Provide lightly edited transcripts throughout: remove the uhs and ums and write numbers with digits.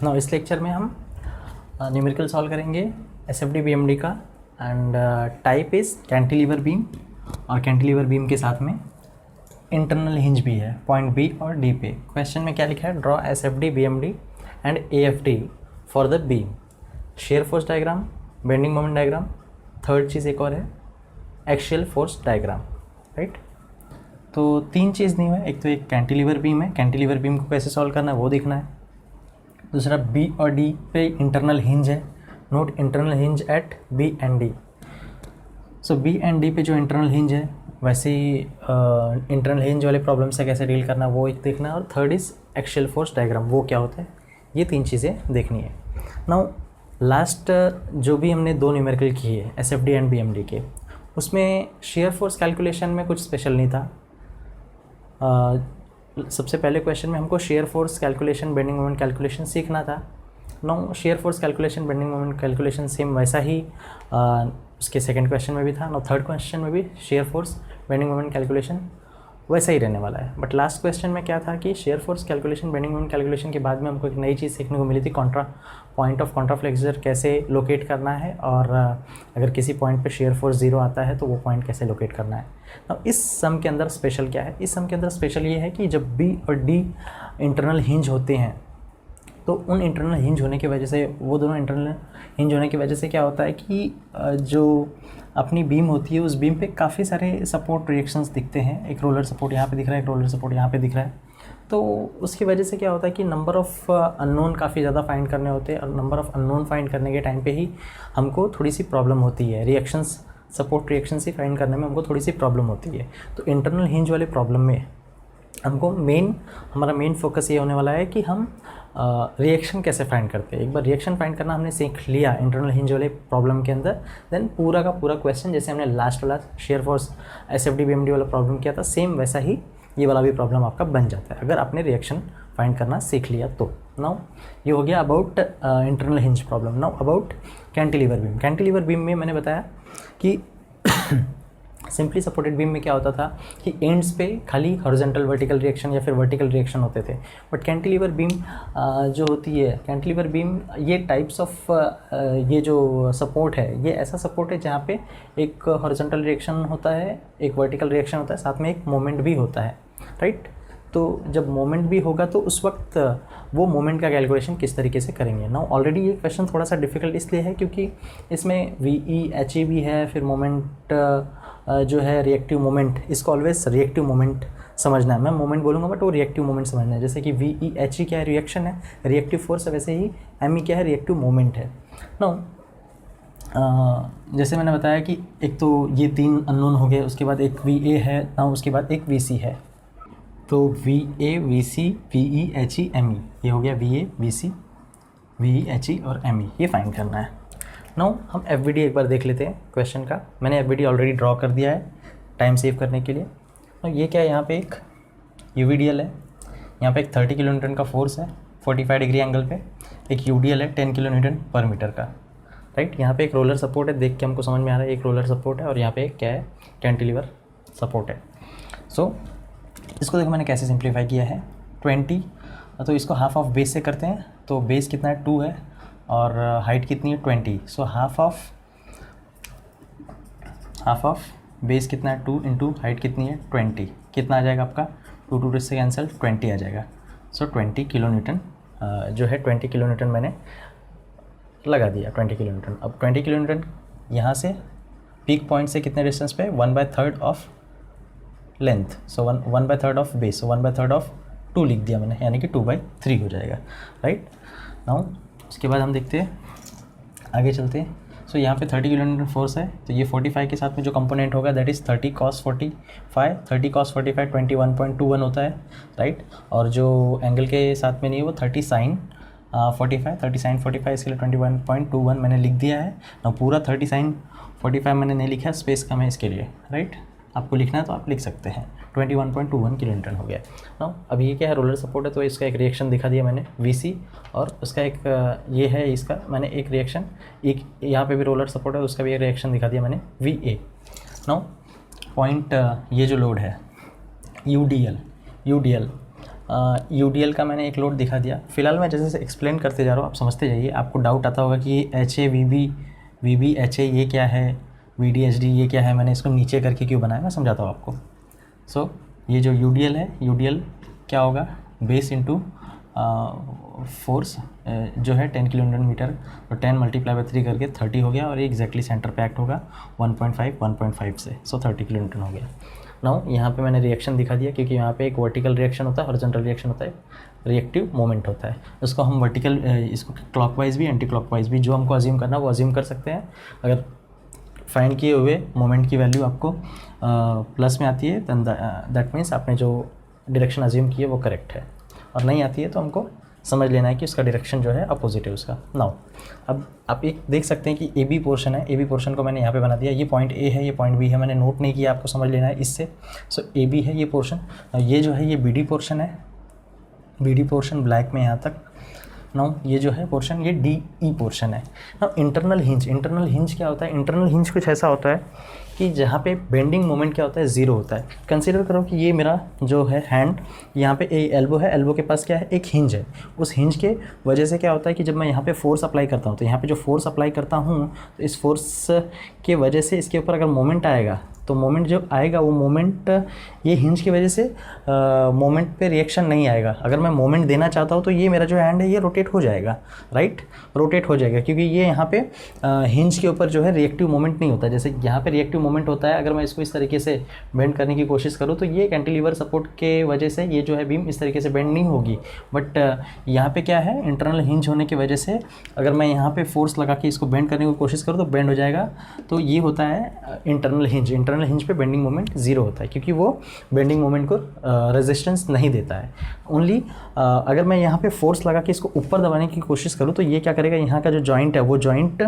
ना इस लेक्चर में हम न्यूमेरिकल सॉल्व करेंगे एसएफडी बीएमडी का end type is cantilever beam और कैंटिलीवर बीम के साथ में इंटरनल हिंज भी है पॉइंट बी और डी पे। क्वेश्चन में क्या लिखा है, draw SFD BMD and AFD for the beam, shear force diagram, bending moment diagram, third चीज़ एक और है एक्शियल फोर्स डायग्राम, राइट। तो तीन चीज़ नहीं है, एक तो एक कैंटिलीवर बीम है, कैंटिलीवर बीम को कैसे सॉल्व करना है वो देखना है। दूसरा बी और डी पे इंटरनल हिंज है, note internal hinge at B and D. So B and D पे जो इंटरनल हिंज है वैसे ही इंटरनल हिंज वाले प्रॉब्लम से कैसे डील करना है वो एक देखना है। और third is axial force diagram, वो क्या होता है, ये तीन चीज़ें देखनी है। नाउ लास्ट जो भी हमने दो न्यूमेरिकल किए है एसएफडी एंड बीएमडी के, उसमें शेयर फोर्स कैलकुलेशन में कुछ स्पेशल नहीं था। सबसे पहले क्वेश्चन में हमको shear force calculation, bending moment calculation सीखना था। No shear force calculation, bending moment calculation same वैसा ही उसके सेकंड क्वेश्चन में भी था। नो थर्ड क्वेश्चन में भी shear force, bending moment calculation वैसा ही रहने वाला है। बट लास्ट क्वेश्चन में क्या था कि share force calculation, bending moment calculation के बाद में हमको एक नई चीज़ सीखने को मिली थी, पॉइंट ऑफ कॉन्ट्राफ्लेक्सर कैसे लोकेट करना है और अगर किसी पॉइंट पे शेयर फोर्स 0 आता है तो वो पॉइंट कैसे लोकेट करना है। अब इस सम के अंदर स्पेशल क्या है, इस सम के अंदर स्पेशल ये है कि जब बी और डी इंटरनल हिंज होते हैं तो उन इंटरनल हिंज होने की वजह से, वो दोनों इंटरनल हिंज होने की वजह से क्या होता है कि जो अपनी बीम होती है उस बीम पे काफ़ी सारे सपोर्ट रिएक्शंस दिखते हैं। एक रोलर सपोर्ट यहाँ पे दिख रहा है, एक रोलर सपोर्ट यहाँ पे दिख रहा है। तो उसकी वजह से क्या होता है कि नंबर ऑफ़ अननोन काफ़ी ज़्यादा फाइंड करने होते हैं और नंबर ऑफ़ अननोन फाइंड करने के टाइम पे ही हमको थोड़ी सी प्रॉब्लम होती है। रिएक्शंस, सपोर्ट रिएक्शंस ही फाइंड करने में हमको थोड़ी सी प्रॉब्लम होती है। तो इंटरनल हिंज वाले प्रॉब्लम में हमको हमारा मेन फोकस ये होने वाला है कि हम रिएक्शन कैसे फाइंड करते हैं। एक बार रिएक्शन फाइंड करना हमने सीख लिया इंटरनल हिंज वाले प्रॉब्लम के अंदर, देन पूरा का पूरा क्वेश्चन जैसे हमने लास्ट वाला शेयर फोर्स एसएफडी बीएमडी वाला प्रॉब्लम किया था, सेम वैसा ही ये वाला भी प्रॉब्लम आपका बन जाता है अगर आपने रिएक्शन फाइंड करना सीख लिया तो। नाउ ये हो गया about internal hinge problem. Now about cantilever beam. Cantilever beam में मैंने बताया कि सिंपली सपोर्टेड बीम में क्या होता था कि एंड्स पे खाली हॉरिजॉन्टल वर्टिकल रिएक्शन या फिर वर्टिकल रिएक्शन होते थे। बट कैंटिलीवर बीम जो होती है, कैंटिलीवर बीम ये टाइप्स ऑफ ये जो सपोर्ट है, ये ऐसा सपोर्ट है जहाँ पे एक हॉरिजॉन्टल रिएक्शन होता है, एक वर्टिकल रिएक्शन होता है, साथ में एक मोमेंट भी होता है, राइट। तो जब मोमेंट भी होगा तो उस वक्त वो मोमेंट का कैलकुलेशन किस तरीके से करेंगे। नाउ ऑलरेडी ये क्वेश्चन थोड़ा सा डिफिकल्ट इसलिए है क्योंकि इसमें वी एच ई भी है, फिर मोमेंट जो है रिएक्टिव मोमेंट, इसको ऑलवेज रिएक्टिव मोमेंट समझना है। मैं मोमेंट बोलूँगा बट वो रिएक्टिव मोमेंट समझना है। जैसे कि वी एच ई क्या है, रिएक्शन है, रिएक्टिव फोर्स है, वैसे ही एम ई क्या है, रिएक्टिव मोमेंट है। नाउ जैसे मैंने बताया कि एक तो ये तीन अननोन हो गए, उसके बाद एक वी ए है, नाउ उसके बाद एक वी सी है। तो V A, V C, V E, H E, M E, ये हो गया V A, V C, V E, H E और एम ई, ये फाइंड करना है। नाउ हम एफ वी डी एक बार देख लेते हैं क्वेश्चन का। मैंने F V D already draw कर दिया है टाइम सेव करने के लिए। तो ये क्या है, यहाँ पे एक यू वी डी एल है, यहाँ पे एक 30 किलो न्यूटन का फोर्स है 45 डिग्री एंगल पे, एक यू डी एल है 10 किलो न्यूटन पर मीटर का, राइट। यहाँ पे एक रोलर सपोर्ट है, देख के हमको समझ में आ रहा है एक रोलर सपोर्ट है, और यहाँ पे क्या है, कैंटिलीवर सपोर्ट है। सो इसको देखो मैंने कैसे सिंप्लीफाई किया है 20, तो इसको हाफ ऑफ बेस से करते हैं। तो बेस कितना है, 2 है, और हाइट कितनी है, 20। सो हाफ ऑफ बेस कितना है, 2 इंटू हाइट कितनी है, 20। कितना आ जाएगा आपका, 2 से कैंसिल, 20 आ जाएगा। सो 20 किलो न्यूटन जो है 20 किलो न्यूटन मैंने लगा दिया, 20 किलो न्यूटन। अब 20 किलो न्यूटन यहाँ से पीक पॉइंट से कितने डिस्टेंस पे, 1/3 of length. So 1/3 of base, 1/3 of 2 लिख दिया मैंने, यानी कि 2/3 हो जाएगा, राइट। नाउ उसके बाद हम देखते हैं, आगे चलते हैं। सो यहाँ पे 30 किलो न्यूटन फोर्स है, तो ये 45 के साथ में जो कंपोनेंट होगा दैट इज़ 30 cos 45, 30 cos 45 21.21 होता है, राइट। और जो एंगल के साथ में नहीं है वो 30 sin 45, 30 sin 45, इसके लिए 21.21 मैंने लिख दिया है ना। पूरा 30 sin 45 मैंने नहीं लिखा है, स्पेस कम है इसके लिए, राइट। आपको लिखना है तो आप लिख सकते हैं। 21.21 किलो न्यूटन हो गया ना। अब ये क्या है, रोलर सपोर्ट है, तो इसका एक रिएक्शन दिखा दिया मैंने वीसी, और उसका एक ये है, इसका मैंने एक रिएक्शन, एक यहाँ पे भी रोलर सपोर्ट है, उसका भी एक रिएक्शन दिखा दिया मैंने वी ए। नाउ पॉइंट ये जो लोड है यू डी एल, यूडीएल का मैंने एक लोड दिखा दिया। फिलहाल मैं जैसे एक्सप्लेन करते जा रहा हूँ, आप समझते जाइए। आपको डाउट आता होगा कि H A V B H A ये क्या है, वी डी एच डी ये क्या है, मैंने इसको नीचे करके क्यों बनाया, मैं समझाता हूँ आपको। सो ये जो यूडीएल है, यूडीएल क्या होगा, बेस इंटू फोर्स जो है 10 किलो न्यूटन मीटर, तो 10 मल्टीप्लाई बाई 3 करके 30 हो गया, और ये एग्जैक्टली सेंटर पे एक्ट होगा 1.5 से, सो 30 किलो न्यूटन हो गया। नाउ यहाँ पे मैंने रिएक्शन दिखा दिया, क्योंकि यहाँ पे एक वर्टिकल रिएक्शन होता है, हॉरिजॉन्टल रिएक्शन होता है, रिएक्टिव मोमेंट होता है। उसको हम वर्टिकल, इसको क्लॉकवाइज भी एंटी क्लॉकवाइज भी, जो हमको अज्यूम करना वो अज्यूम कर सकते हैं। अगर फाइंड किए हुए मोमेंट की वैल्यू आपको प्लस में आती है, दैन दैट मीन्स आपने जो डायरेक्शन अज्यूम की है वो करेक्ट है, और नहीं आती है तो हमको समझ लेना है कि उसका डायरेक्शन जो है अपोजिट है उसका। नाउ अब आप एक देख सकते हैं कि ए बी पोर्शन है, ए बी पोर्शन को मैंने यहाँ पे बना दिया, ये पॉइंट ए है, ये पॉइंट बी है, मैंने नोट नहीं किया, आपको समझ लेना है इससे। सो ए बी है ये पोर्शन, ये जो है ये बी डी पोर्शन है, बी डी पोर्शन ब्लैक में यहाँ तक। नाउ ये जो है पोर्शन, ये डी ई पोर्शन है। नाउ इंटरनल हिंज क्या होता है, इंटरनल हिंज कुछ ऐसा होता है कि जहाँ पे बेंडिंग मोमेंट क्या होता है, ज़ीरो होता है। कंसीडर करो कि ये मेरा जो है हैंड, यहाँ पे एल्बो है, एल्बो के पास क्या है, एक हिंज है। उस हिंज के वजह से क्या होता है कि जब मैं यहाँ पे फोर्स अप्लाई करता हूँ, तो यहाँ पे जो फोर्स अप्लाई करता हूँ, तो इस फोर्स के वजह से इसके ऊपर अगर मोमेंट आएगा, तो मोमेंट जो आएगा वो मोमेंट ये हिंज की वजह से मोमेंट पे रिएक्शन नहीं आएगा। अगर मैं मोमेंट देना चाहता हूँ तो ये मेरा जो हैंड है ये रोटेट हो जाएगा, राइट, रोटेट हो जाएगा, क्योंकि ये यहाँ पे हिंज के ऊपर जो है रिएक्टिव मोमेंट नहीं होता। जैसे यहाँ पे रिएक्टिव मोमेंट होता है, अगर मैं इसको इस तरीके से बेंड करने की कोशिश करूँ तो ये कैंटिलीवर सपोर्ट के वजह से ये जो है बीम इस तरीके से बेंड नहीं होगी। बट यहाँ पे क्या है, इंटरनल हिंज होने की वजह से अगर मैं यहाँ पे फोर्स लगा के इसको बेंड करने की कोशिश करूँ तो बेंड हो जाएगा। तो ये होता है इंटरनल हिंज पे बेंडिंग मोमेंट ज़ीरो होता है, क्योंकि वो बेंडिंग मोमेंट को रेजिस्टेंस नहीं देता है। ओनली अगर मैं यहाँ पे फोर्स लगा के इसको ऊपर दबाने की कोशिश करूँ तो ये क्या करेगा, यहाँ का जो जॉइंट है वो जॉइंट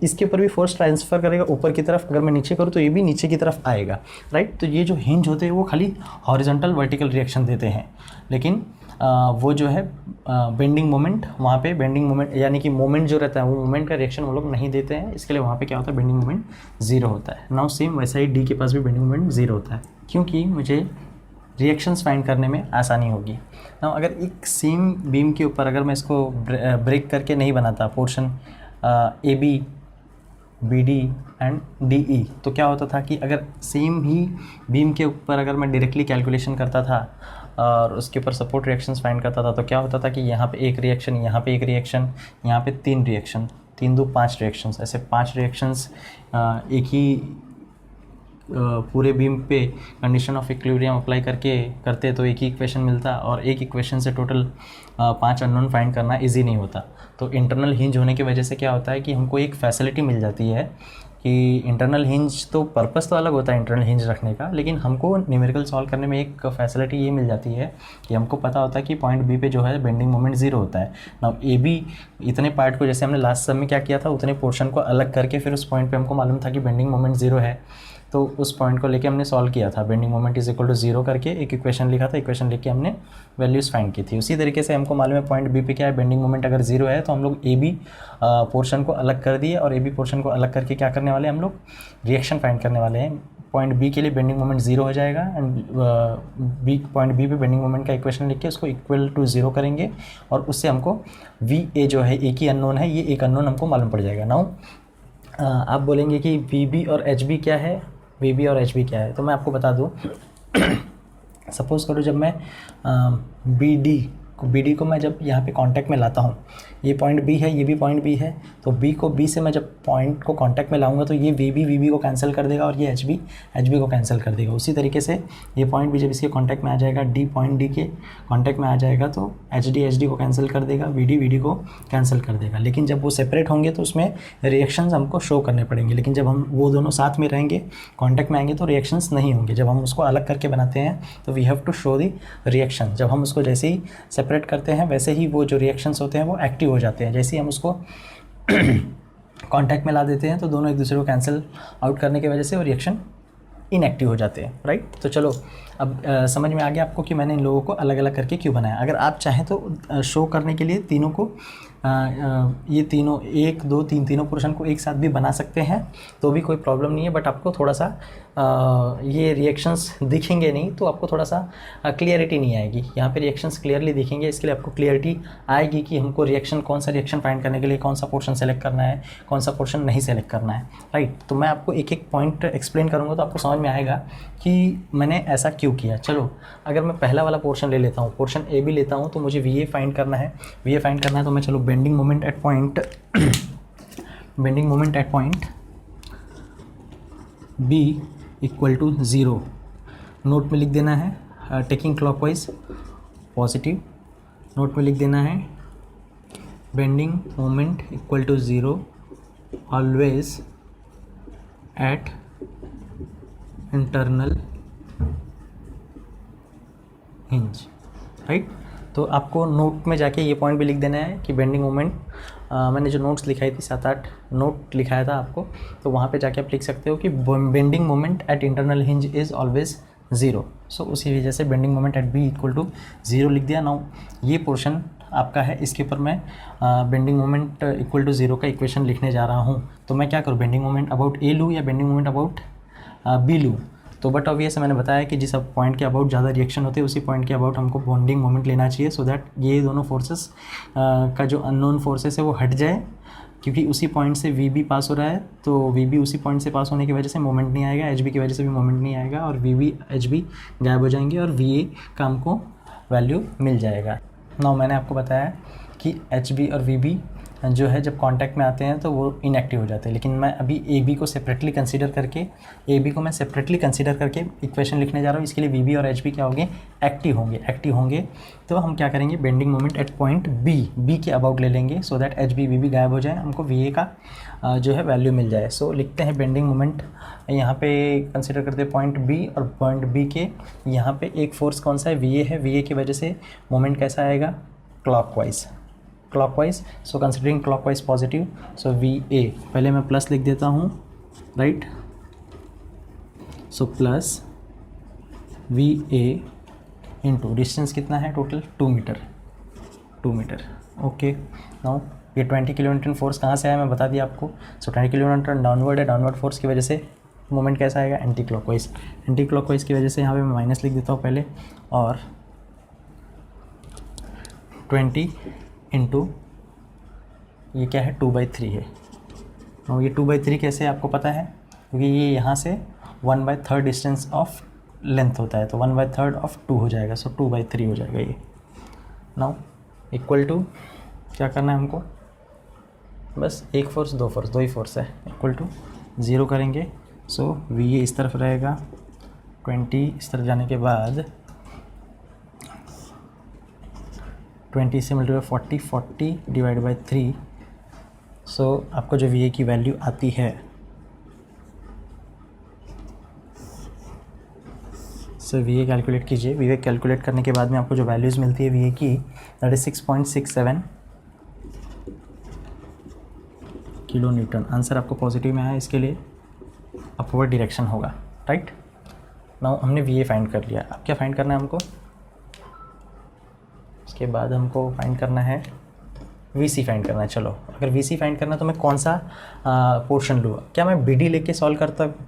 इसके ऊपर भी फोर्स ट्रांसफ़र करेगा ऊपर की तरफ। अगर मैं नीचे करूँ तो ये भी नीचे की तरफ आएगा, राइट। तो ये जो हिंज होते हैं वो खाली हॉरिजॉन्टल वर्टिकल रिएक्शन देते हैं, लेकिन वो जो है बेंडिंग मोमेंट, वहाँ पे बेंडिंग मोमेंट यानी कि मोमेंट जो रहता है वो मोमेंट का रिएक्शन वो लोग नहीं देते हैं। इसके लिए वहाँ पे क्या होता है, बेंडिंग मोमेंट ज़ीरो होता है। नाउ सेम वैसा ही डी के पास भी बेंडिंग मोमेंट ज़ीरो होता है, क्योंकि मुझे रिएक्शंस फाइंड करने में आसानी होगी। नाउ अगर एक सेम बीम के ऊपर अगर मैं इसको ब्रेक करके नहीं बनाता portion A B B D and D E, तो क्या होता था कि अगर सेम ही बीम के ऊपर अगर मैं डायरेक्टली कैलकुलेशन करता था और उसके ऊपर सपोर्ट रिएक्शंस फाइंड करता था, तो क्या होता था कि यहाँ पे एक रिएक्शन, यहाँ पे एक रिएक्शन, यहाँ पे 3 रिएक्शन, 3 2 5 रिएक्शंस, ऐसे 5 रिएक्शंस एक ही पूरे बीम पे कंडीशन ऑफ इक्विलिब्रियम अप्लाई करके करते तो एक ही इक्वेशन मिलता, और एक इक्वेशन से टोटल 5 अननोन फाइंड करना इजी नहीं होता। तो इंटरनल हिंज होने की वजह से क्या होता है कि हमको एक फैसिलिटी मिल जाती है कि इंटरनल हिंज तो पर्पस तो अलग होता है इंटरनल हिंज रखने का, लेकिन हमको न्यूमेरिकल सॉल्व करने में एक फैसिलिटी ये मिल जाती है कि हमको पता होता है कि पॉइंट बी पे जो है बेंडिंग मोमेंट ज़ीरो होता है। नाउ ए बी इतने पार्ट को, जैसे हमने लास्ट सब में क्या किया था, उतने पोर्शन को अलग करके फिर उस पॉइंट पे हमको मालूम था कि बेंडिंग मोमेंट ज़ीरो है, तो उस पॉइंट को लेके हमने सॉल्व किया था। Bending moment is equal to 0 करके एक इक्वेशन लिखा था, इक्वेशन लेके हमने वैल्यूज़ फाइंड की थी। उसी तरीके से हमको मालूम है पॉइंट बी पे क्या है, बेंडिंग मोमेंट अगर 0 है तो हम लोग ए बी पोर्शन को अलग कर दिए, और ए बी पोर्शन को अलग करके क्या करने वाले हैं, हम लोग रिएक्शन फाइंड करने वाले हैं। पॉइंट बी के लिए बेंडिंग मोमेंट 0 हो जाएगा, एंड पॉइंट बी पे बेंडिंग मोमेंट का इक्वेशन लिख के उसको इक्वल टू 0 करेंगे, और उससे हमको वी ए जो है एक ही अननोन है, ये एक अननोन हमको मालूम पड़ जाएगा। नाउ आप बोलेंगे कि वी बी और एच बी क्या है, वी बी और एच बी क्या है, तो मैं आपको बता दूँ। सपोज़ करो जब मैं बी डी को मैं जब यहाँ पे कांटेक्ट में लाता हूँ, ये पॉइंट बी है, ये भी पॉइंट बी है, तो बी को बी से मैं जब पॉइंट को कांटेक्ट में लाऊंगा तो ये वी बी को कैंसिल कर देगा, और ये एच बी को कैंसिल कर देगा। उसी तरीके से ये पॉइंट भी जब इसके कांटेक्ट में आ जाएगा, डी पॉइंट डी के कांटेक्ट में आ जाएगा, तो एच डी को कैंसिल कर देगा, वी डी को कैंसिल कर देगा। लेकिन जब वो सेपरेट होंगे तो उसमें रिएक्शंस हमको शो करने पड़ेंगे, लेकिन जब हम वो दोनों साथ में रहेंगे, कॉन्टैक्ट में आएंगे, तो रिएक्शंस नहीं होंगे। जब हम उसको अलग करके बनाते हैं तो we have to show the reaction. जब हम उसको जैसे ही सेपरेट करते हैं वैसे ही वो जो रिएक्शंस होते हैं वो एक्टिव हो जाते हैं। जैसे ही हम उसको कांटेक्ट में ला देते हैं तो दोनों एक दूसरे को कैंसिल आउट करने की वजह से वो रिएक्शन इनएक्टिव हो जाते हैं, राइट। तो चलो अब समझ में आ गया आपको कि मैंने इन लोगों को अलग अलग करके क्यों बनाया। अगर आप चाहें तो शो करने के लिए तीनों को ये तीनों 1 2 3 तीनों पोर्शन को एक साथ भी बना सकते हैं तो भी कोई प्रॉब्लम नहीं है, बट आपको थोड़ा सा ये रिएक्शंस दिखेंगे नहीं तो आपको थोड़ा सा क्लियरिटी नहीं आएगी। यहाँ पे रिएक्शंस क्लियरली दिखेंगे, इसके लिए आपको क्लियरिटी आएगी कि हमको रिएक्शन कौन सा रिएक्शन फाइंड करने के लिए कौन सा पोर्शन सेलेक्ट करना है, कौन सा पोर्शन नहीं सेलेक्ट करना है, राइट। तो मैं आपको एक एक पॉइंट एक्सप्लेन करूँगा तो आपको समझ में आएगा कि मैंने ऐसा क्यों किया। चलो अगर मैं पहला वाला पोर्शन ले लेता हूँ, पोर्शन ए भी लेता हूँ, तो मुझे वी ए फाइंड करना है। वी ए फाइंड करना है तो मैं चलो bending moment at point bending moment at point B equal to 0 note में लिख देना है, टेकिंग क्लॉकवाइज पॉजिटिव। नोट में लिख देना है bending moment equal to 0 always at internal hinge, right. तो आपको नोट में जाके ये पॉइंट भी लिख देना है कि बेंडिंग मोमेंट, मैंने जो नोट्स लिखाई थी 7-8 नोट लिखाया था आपको, तो वहाँ पे जाके आप लिख सकते हो कि bending moment at internal hinge is always 0। So उसी वजह से bending moment at B equal to 0 लिख दिया। नाउ ये पोर्शन आपका है, इसके ऊपर मैं बेंडिंग मोमेंट इक्वल टू 0 का इक्वेशन लिखने जा रहा हूँ। तो मैं क्या करूँ, बेंडिंग मोमेंट अबाउट ए लूँ या बेंडिंग मोमेंट अबाउट बी लूँ। तो बट ऑब्वियस मैंने बताया कि जिस पॉइंट के अबाउट ज़्यादा रिएक्शन होते हैं उसी पॉइंट के अबाउट हमको बॉन्डिंग मोमेंट लेना चाहिए, सो दैट ये दोनों फोर्सेस का जो अननोन फोर्सेस है वो हट जाए, क्योंकि उसी पॉइंट से वी बी पास हो रहा है, तो वी बी उसी पॉइंट से पास होने की वजह से मोमेंट नहीं आएगा, एच बी की वजह से भी मोमेंट नहीं आएगा, और वी बी एच बी गायब हो जाएंगे और वी ए का हमको वैल्यू मिल जाएगा। नाउ मैंने आपको बताया कि एच बी और वी बी जो है जब कांटेक्ट में आते हैं तो वो इनएक्टिव हो जाते हैं, लेकिन मैं अभी ए बी को सेपरेटली कंसीडर करके इक्वेशन लिखने जा रहा हूँ। इसके लिए वी बी और एच बी क्या होंगे, एक्टिव होंगे। तो हम क्या करेंगे, bending moment at point B के अबाउट ले लेंगे, so that H B V B गायब हो जाए, हमको वी ए का जो है वैल्यू मिल जाए। सो लिखते हैं बेंडिंग मोमेंट, यहाँ पे कंसिडर करते हैं पॉइंट बी, और पॉइंट बी के यहाँ पे एक फोर्स कौन सा है, वी ए है। वी ए की वजह से मोमेंट कैसा आएगा, clockwise. So considering clockwise positive, सो वी ए पहले मैं प्लस लिख देता हूँ, right. So plus V A into distance कितना है टोटल, 2 मीटर। ओके, नाउ ये 20 किलोन्यूटन फोर्स कहाँ से आया मैं बता दिया आपको। सो 20 किलोन्यूटन डाउनवर्ड है, डाउनवर्ड फोर्स की वजह से मोमेंट कैसा आएगा, एंटी क्लॉकवाइज की वजह से यहाँ पे मैं माइनस लिख देता हूँ पहले, और 20 इंटू ये क्या है, 2/3 है। और ये 2/3 कैसे आपको पता है, क्योंकि ये यहाँ से 1/3 डिस्टेंस ऑफ लेंथ होता है, तो 1/3 ऑफ 2 हो जाएगा, सो 2/3 हो जाएगा ये। नाउ इक्वल टू क्या करना है हमको, बस एक फोर्स दो ही फोर्स है, इक्वल टू 0 करेंगे। सो वी ए इस तरफ रहेगा, 20 इस तरफ जाने के बाद 20 से मल्टीप्लाई 40 डिवाइड बाई 3। सो आपको जो वी ए की वैल्यू आती है, सो वी ए कैलकुलेट कीजिए। वी ए कैलकुलेट करने के बाद में आपको जो वैल्यूज़ मिलती है वी ए की, that is 6.67 kilo Newton. Answer आपको पॉजिटिव में आया, इसके लिए अपवर्ड डायरेक्शन होगा, राइट। नाउ हमने वी ए फाइंड कर लिया, अब क्या फाइंड करना है हमको, उसके बाद हमको फाइंड करना है वी सी फाइंड करना है। चलो अगर वी सी फाइंड करना है तो मैं कौन सा पोर्शन लूँ, क्या मैं बी डी लेके सॉल्व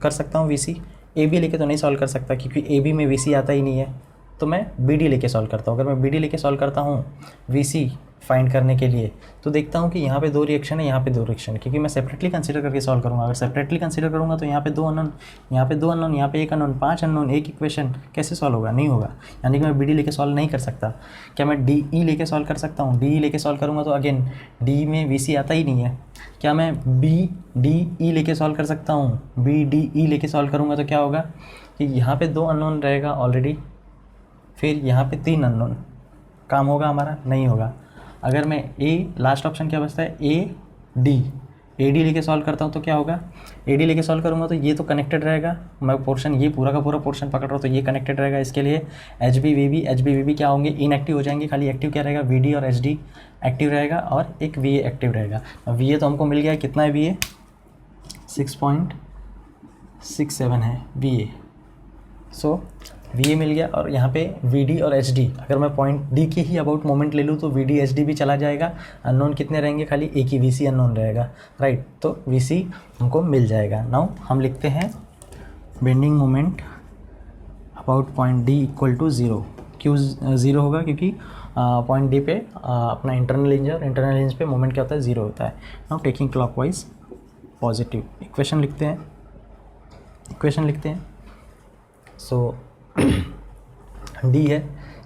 कर सकता हूँ वी सी, ए बी लेके तो नहीं सॉल्व कर सकता, क्योंकि ए बी में वी सी आता ही नहीं है, तो मैं बी डी लेके सॉल्व करता हूँ। अगर मैं बी डी लेके सॉल्व करता हूँ वी सी फाइंड करने के लिए, तो देखता हूँ कि यहाँ पे 2 रिएक्शन है, यहाँ पे 2 रिएक्शन है, क्योंकि मैं सेपरेटली कंसीडर करके सॉल्व करूँगा। अगर सेपरेटली कंसीडर करूँगा तो यहाँ पे 2 अननोन, यहाँ पे 2 अननोन, यहाँ पे 1 अननोन, 5 अननोन, एक इक्वेशन कैसे सॉल्व होगा, नहीं होगा। यानी कि मैं बी डी लेके सॉल्व नहीं कर सकता। क्या मैं डी ई लेके सॉल्व कर सकता हूँ, डी ई लेके सॉल्व करूँगा तो अगेन डी में वी सी आता ही नहीं है। क्या मैं बी डी ई लेके सॉल्व कर सकता हूँ, बी डी ई लेके सॉल्व करूँगा तो क्या होगा कि यहाँ पे 2 अननोन रहेगा ऑलरेडी, फिर यहाँ पे 3 अननोन, काम होगा हमारा, नहीं होगा। अगर मैं ए, लास्ट ऑप्शन क्या बचता है, ए डी लेके सॉल्व करता हूँ तो क्या होगा, ए डी लेके सॉल्व करूँगा तो ये तो कनेक्टेड रहेगा, मैं पोर्शन ये पूरा का पूरा पोर्शन पकड़ रहा हूँ तो ये कनेक्टेड रहेगा। इसके लिए एच बी वी बी क्या होंगे, इनएक्टिव हो जाएंगे, खाली एक्टिव क्या रहेगा, वी डी और एच डी एक्टिव रहेगा, और एक वी ए एक्टिव रहेगा। वी ए तो हमको मिल गया, कितना है वी ए, 6.67 है वी ए। सो वी ए मिल गया, और यहाँ पे वी डी और एच डी, अगर मैं पॉइंट डी के ही अबाउट मोमेंट ले लूँ तो वी डी एच डी भी चला जाएगा, अननोन कितने रहेंगे, खाली एक ही वी सी अननोन रहेगा, राइट। तो वी सी हमको मिल जाएगा। नाउ हम लिखते हैं bending moment about point D equal to zero. क्यों ज़ीरो होगा, क्योंकि पॉइंट डी पे अपना इंटरनल रेंज पे मोमेंट क्या होता है, ज़ीरो होता है। Now taking clockwise positive, equation लिखते हैं। सो डी है,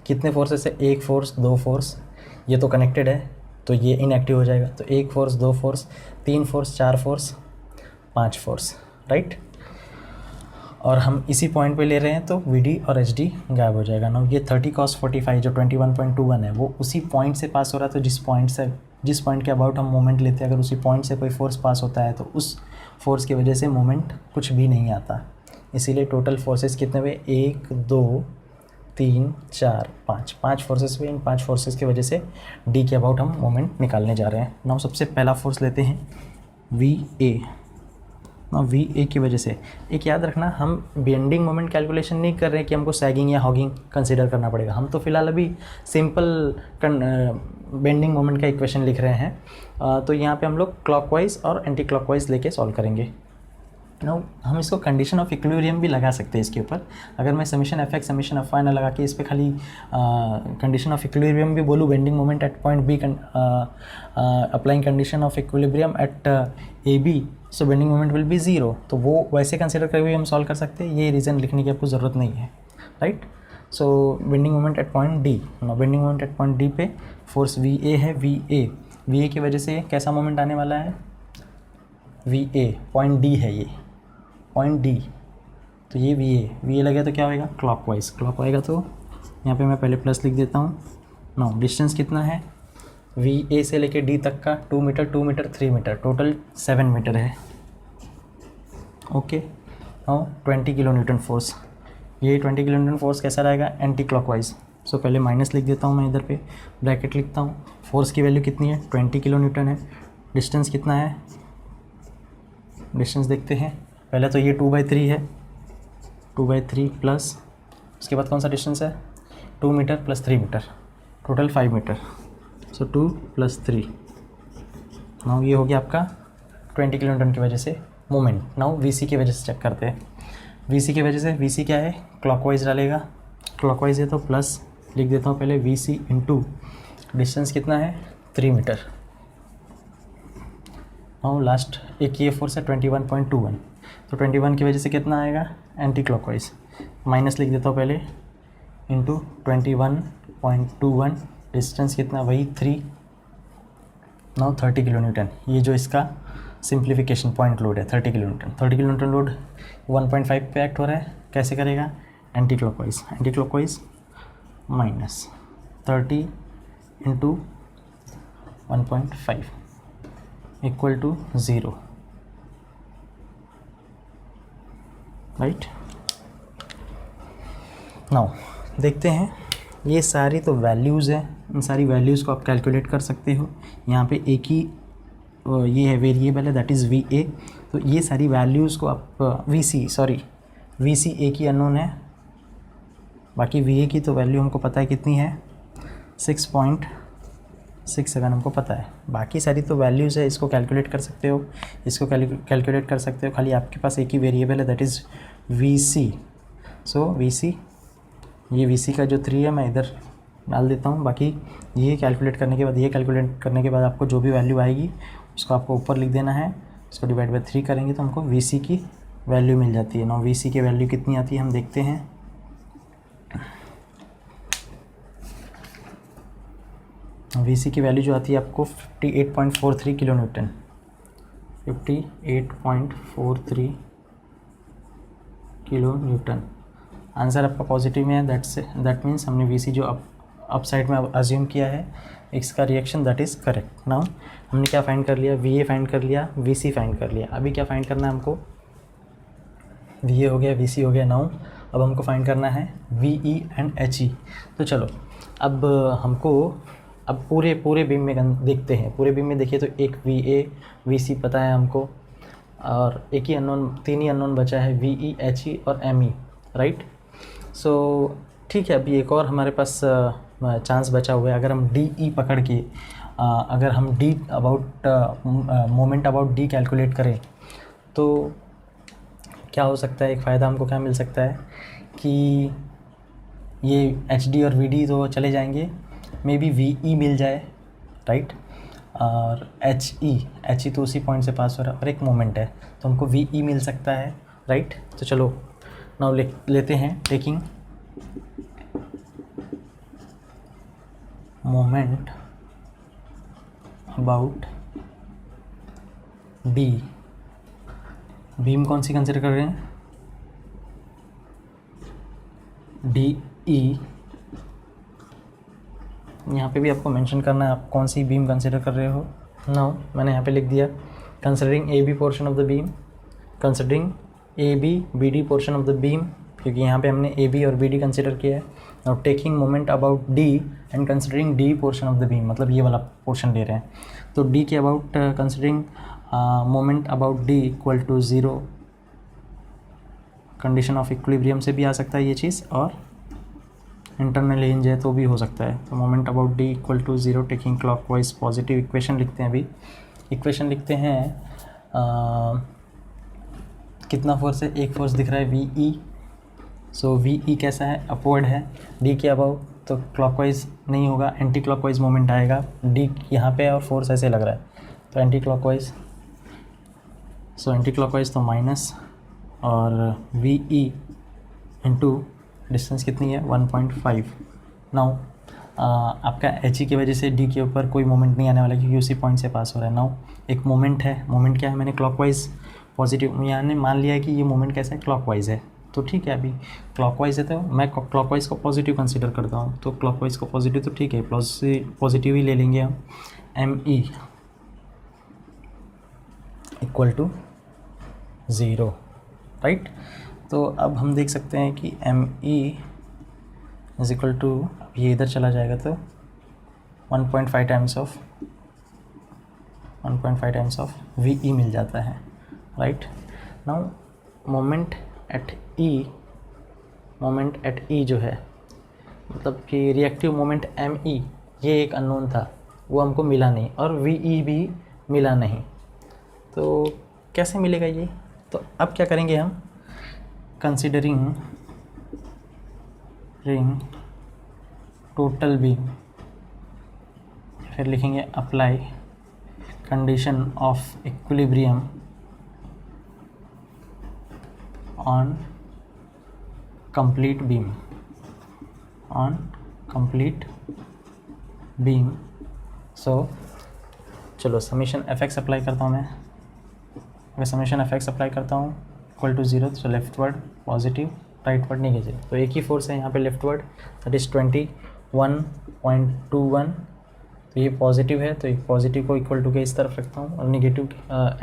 कितने फोर्सेस है, एक फोर्स, दो फोर्स, ये तो कनेक्टेड है तो ये इनएक्टिव हो जाएगा, तो एक फोर्स, दो फोर्स, तीन फोर्स, चार फोर्स, पांच फोर्स, राइट। और हम इसी पॉइंट पे ले रहे हैं तो वी डी और एच डी गायब हो जाएगा ना। ये 30 cos 45 जो 21.21 है वो उसी पॉइंट से पास हो रहा है, तो जिस पॉइंट के अबाउट हम मोमेंट लेते हैं, अगर उसी पॉइंट से कोई फोर्स पास होता है तो उस फोर्स की वजह से मोमेंट कुछ भी नहीं आता। इसीलिए टोटल फोर्सेस कितने हुए, 1 2 3 4 5 फोर्सेस हुए। इन 5 फोर्सेस की वजह से डी के अबाउट हम मोमेंट निकालने जा रहे हैं। नाउ सबसे पहला फोर्स लेते हैं वी ए। वी ए की वजह से, एक याद रखना, हम बेंडिंग मोमेंट कैलकुलेशन नहीं कर रहे हैं कि हमको सैगिंग या हॉगिंग कंसीडर करना पड़ेगा। हम तो फिलहाल अभी सिंपल बेंडिंग मोमेंट का इक्वेशन लिख रहे हैं। तो यहाँ पे हम लोग क्लॉकवाइज और एंटी क्लॉकवाइज लेके सॉल्व करेंगे। नो हम इसको कंडीशन ऑफ इक्विलिब्रियम भी लगा सकते हैं इसके ऊपर। अगर मैं summation F X summation F Y ना लगा के इस पर खाली कंडीशन ऑफ इक्विलिब्रियम भी बोलूँ, bending moment at point B applying condition of equilibrium at A B, so bending moment will be zero, तो वो वैसे कंसिडर करके भी हम सॉल्व कर सकते हैं। ये रीज़न लिखने की आपको ज़रूरत नहीं है, right. So bending moment at point D, bending moment at point D पे फोर्स वी ए है। वी ए की वजह से कैसा मोमेंट आने वाला है, वी ए पॉइंट डी है, ये पॉइंट डी, तो ये वी ए लगे तो क्या होएगा, क्लॉकवाइज। क्लॉक आएगा तो यहाँ पे मैं पहले प्लस लिख देता हूँ। नो डिस्टेंस कितना है, वी ए से लेके डी तक का 2 metre 2 metre 3 metre, total 7 metre है। Okay, now 20 kilo newton force. ये 20 किलो न्यूटन फोर्स कैसा रहेगा, एंटी क्लॉकवाइज। सो पहले माइनस लिख देता हूँ मैं, इधर पे ब्रैकेट लिखता हूँ। फोर्स की वैल्यू कितनी है, 20 किलो न्यूटन है। डिस्टेंस कितना है, डिस्टेंस देखते हैं पहले, तो ये 2/3 है, 2/3 प्लस उसके बाद कौन सा डिस्टेंस है, 2 metre plus 3 metre, total 5 metre. So 2 + 3, now ये हो गया आपका 20 किलो न्यूटन की वजह से मोमेंट। नाउ वी सी की वजह से चेक करते हैं। वी सी की वजह से, वी सी क्या है, क्लॉकवाइज डालेगा, क्लॉकवाइज है तो प्लस लिख देता हूँ पहले, वी सी इंटू डिस्टेंस कितना है, 3 मीटर। नाउ लास्ट एक ये फोर्स है 21.21, तो 21 की वजह से कितना आएगा, एंटी क्लॉकवाइज, माइनस लिख देता हूँ पहले, इंटू 21.21, डिस्टेंस कितना, वही 3, नाउ 30 किलो न्यूटन। ये जो इसका सिंप्लीफिकेशन पॉइंट लोड है 30 kilo newton. 30 kilo newton load 1.5 पे एक्ट हो रहा है, कैसे करेगा, anti clockwise minus 30 into 1.5 equal to 0, right. Now देखते हैं, ये सारी तो वैल्यूज़ हैं, इन सारी वैल्यूज़ को आप कैलकुलेट कर सकते हो। यहाँ पे एक ही ये है वेरिएबल है, दैट इज़ वी ए, तो ये सारी वैल्यूज़ को आप वी सी ए की अननोन है, बाकी वी ए की तो वैल्यू हमको पता है कितनी है, 6.67 हमको पता है। बाकी सारी तो वैल्यूज़ है, इसको कैलकुलेट कर सकते हो, इसको कैलकुलेट कर सकते हो, खाली आपके पास एक ही वेरिएबल है, that is V C. So V C, ये वी सी का जो 3 है मैं इधर डाल देता हूँ। बाकी ये कैलकुलेट करने के बाद, ये कैलकुलेट करने के बाद आपको जो भी वैल्यू आएगी उसको आपको ऊपर लिख देना है, उसको डिवाइड बाय 3 करेंगे तो हमको वी सी की वैल्यू मिल जाती है। ना वी सी की वैल्यू कितनी आती है हम देखते हैं। वी सी की वैल्यू जो आती है आपको 58.43 kilo Newton, 58.43 kilo Newton. Answer आपका पॉजिटिव में है, दैट मीन्स हमने वी सी जो अप साइड में अज्यूम किया है, इसका reaction that is correct. Now हमने क्या फाइंड कर लिया, वी ए फाइंड कर लिया, वी सी फाइंड कर लिया। अभी क्या फाइंड करना है हमको, वी ए हो गया, वी सी हो गया। नाउ अब हमको फाइंड करना है V E and H E. तो चलो अब हमको अब पूरे बीम में देखते हैं। पूरे बीम में देखिए तो एक वी ए वी सी पता है हमको, और एक ही अननोन, 3 ही अननोन बचा है, वी ई एच ई और एम ई, राइट। सो ठीक है, अभी एक और हमारे पास चांस बचा हुआ है। अगर हम डी ई पकड़ के अगर हम D about moment about D calculate करें तो क्या हो सकता है, एक फ़ायदा हमको क्या मिल सकता है कि ये एच डी और वी डी तो चले जाएंगे, मे बी वी ई मिल जाए, राइट। और एच ई तो उसी पॉइंट से पास हो रहा है और एक मोमेंट है तो हमको वी ई मिल सकता है, राइट। तो चलो नाउ लेते हैं taking moment about D. Beam कौन सी कंसिडर कर रहे हैं, डी ई। यहाँ पे भी आपको मेंशन करना है आप कौन सी बीम कंसिडर कर रहे हो। नाउ मैंने यहाँ पे लिख दिया considering A B portion of the beam, considering A B B D portion of the beam, क्योंकि यहाँ पे हमने ए बी और बी डी कंसिडर किया है। और taking moment about D and considering D portion of the beam, मतलब ये वाला पोर्शन ले रहे हैं। तो डी के about considering moment about D equal to 0, condition of equilibrium से भी आ सकता है ये चीज़, और इंटरनल हिंज है तो भी हो सकता है। तो moment about D equal to 0 taking clockwise positive. Equation लिखते हैं, अभी इक्वेशन लिखते हैं। कितना फोर्स है, एक फोर्स दिख रहा है V E. So V E कैसा है, अपवर्ड है। डी के अबाउ तो क्लॉकवाइज नहीं होगा, एंटी क्लॉकवाइज मोमेंट आएगा। डी यहाँ पे और फोर्स ऐसे लग रहा है तो anti clockwise, so anti clockwise तो माइनस, और वी ई इंटू डिस्टेंस कितनी है 1.5। नाउ आपका एच ई की वजह से डी के ऊपर कोई मोमेंट नहीं आने वाला क्योंकि उसी पॉइंट से पास हो रहा है। नाउ एक मोमेंट है, मोमेंट क्या है, मैंने क्लॉकवाइज पॉजिटिव यानी मान लिया है कि ये मोमेंट कैसा है, क्लॉकवाइज है। तो ठीक है, अभी क्लॉकवाइज है तो मैं क्लॉकवाइज को पॉजिटिव कंसीडर करता हूँ। तो क्लॉकवाइज को पॉजिटिव तो ठीक है, पॉजिटिव ही ले लेंगे हम। M E equal to 0, right. तो अब हम देख सकते हैं कि M E is equal to, ये इधर चला जाएगा तो 1.5 टाइम्स ऑफ वी ई मिल जाता है, right. Now moment at E जो है, मतलब कि रिएक्टिव मोमेंट एम ई, ये एक अननोन था, वो हमको मिला नहीं, और वी ई भी मिला नहीं। तो कैसे मिलेगा ये, तो अब क्या करेंगे हम, कंसिडरिंग टोटल बीम, फिर लिखेंगे apply condition of equilibrium on complete beam. So चलो समीशन एफ एक्स अप्लाई करता हूँ मैं। अगर समीशन एफ एक्स अप्लाई करता हूँ इक्वल टू 0, तो लेफ्टवर्ड पॉजिटिव, राइटवर्ड नेगेटिव। तो एक ही फोर्स है यहाँ पे लेफ्टवर्ड, दैट इज़ 21.21। तो ये पॉजिटिव है तो एक पॉजिटिव को इक्वल टू के इस तरफ रखता हूँ, और नेगेटिव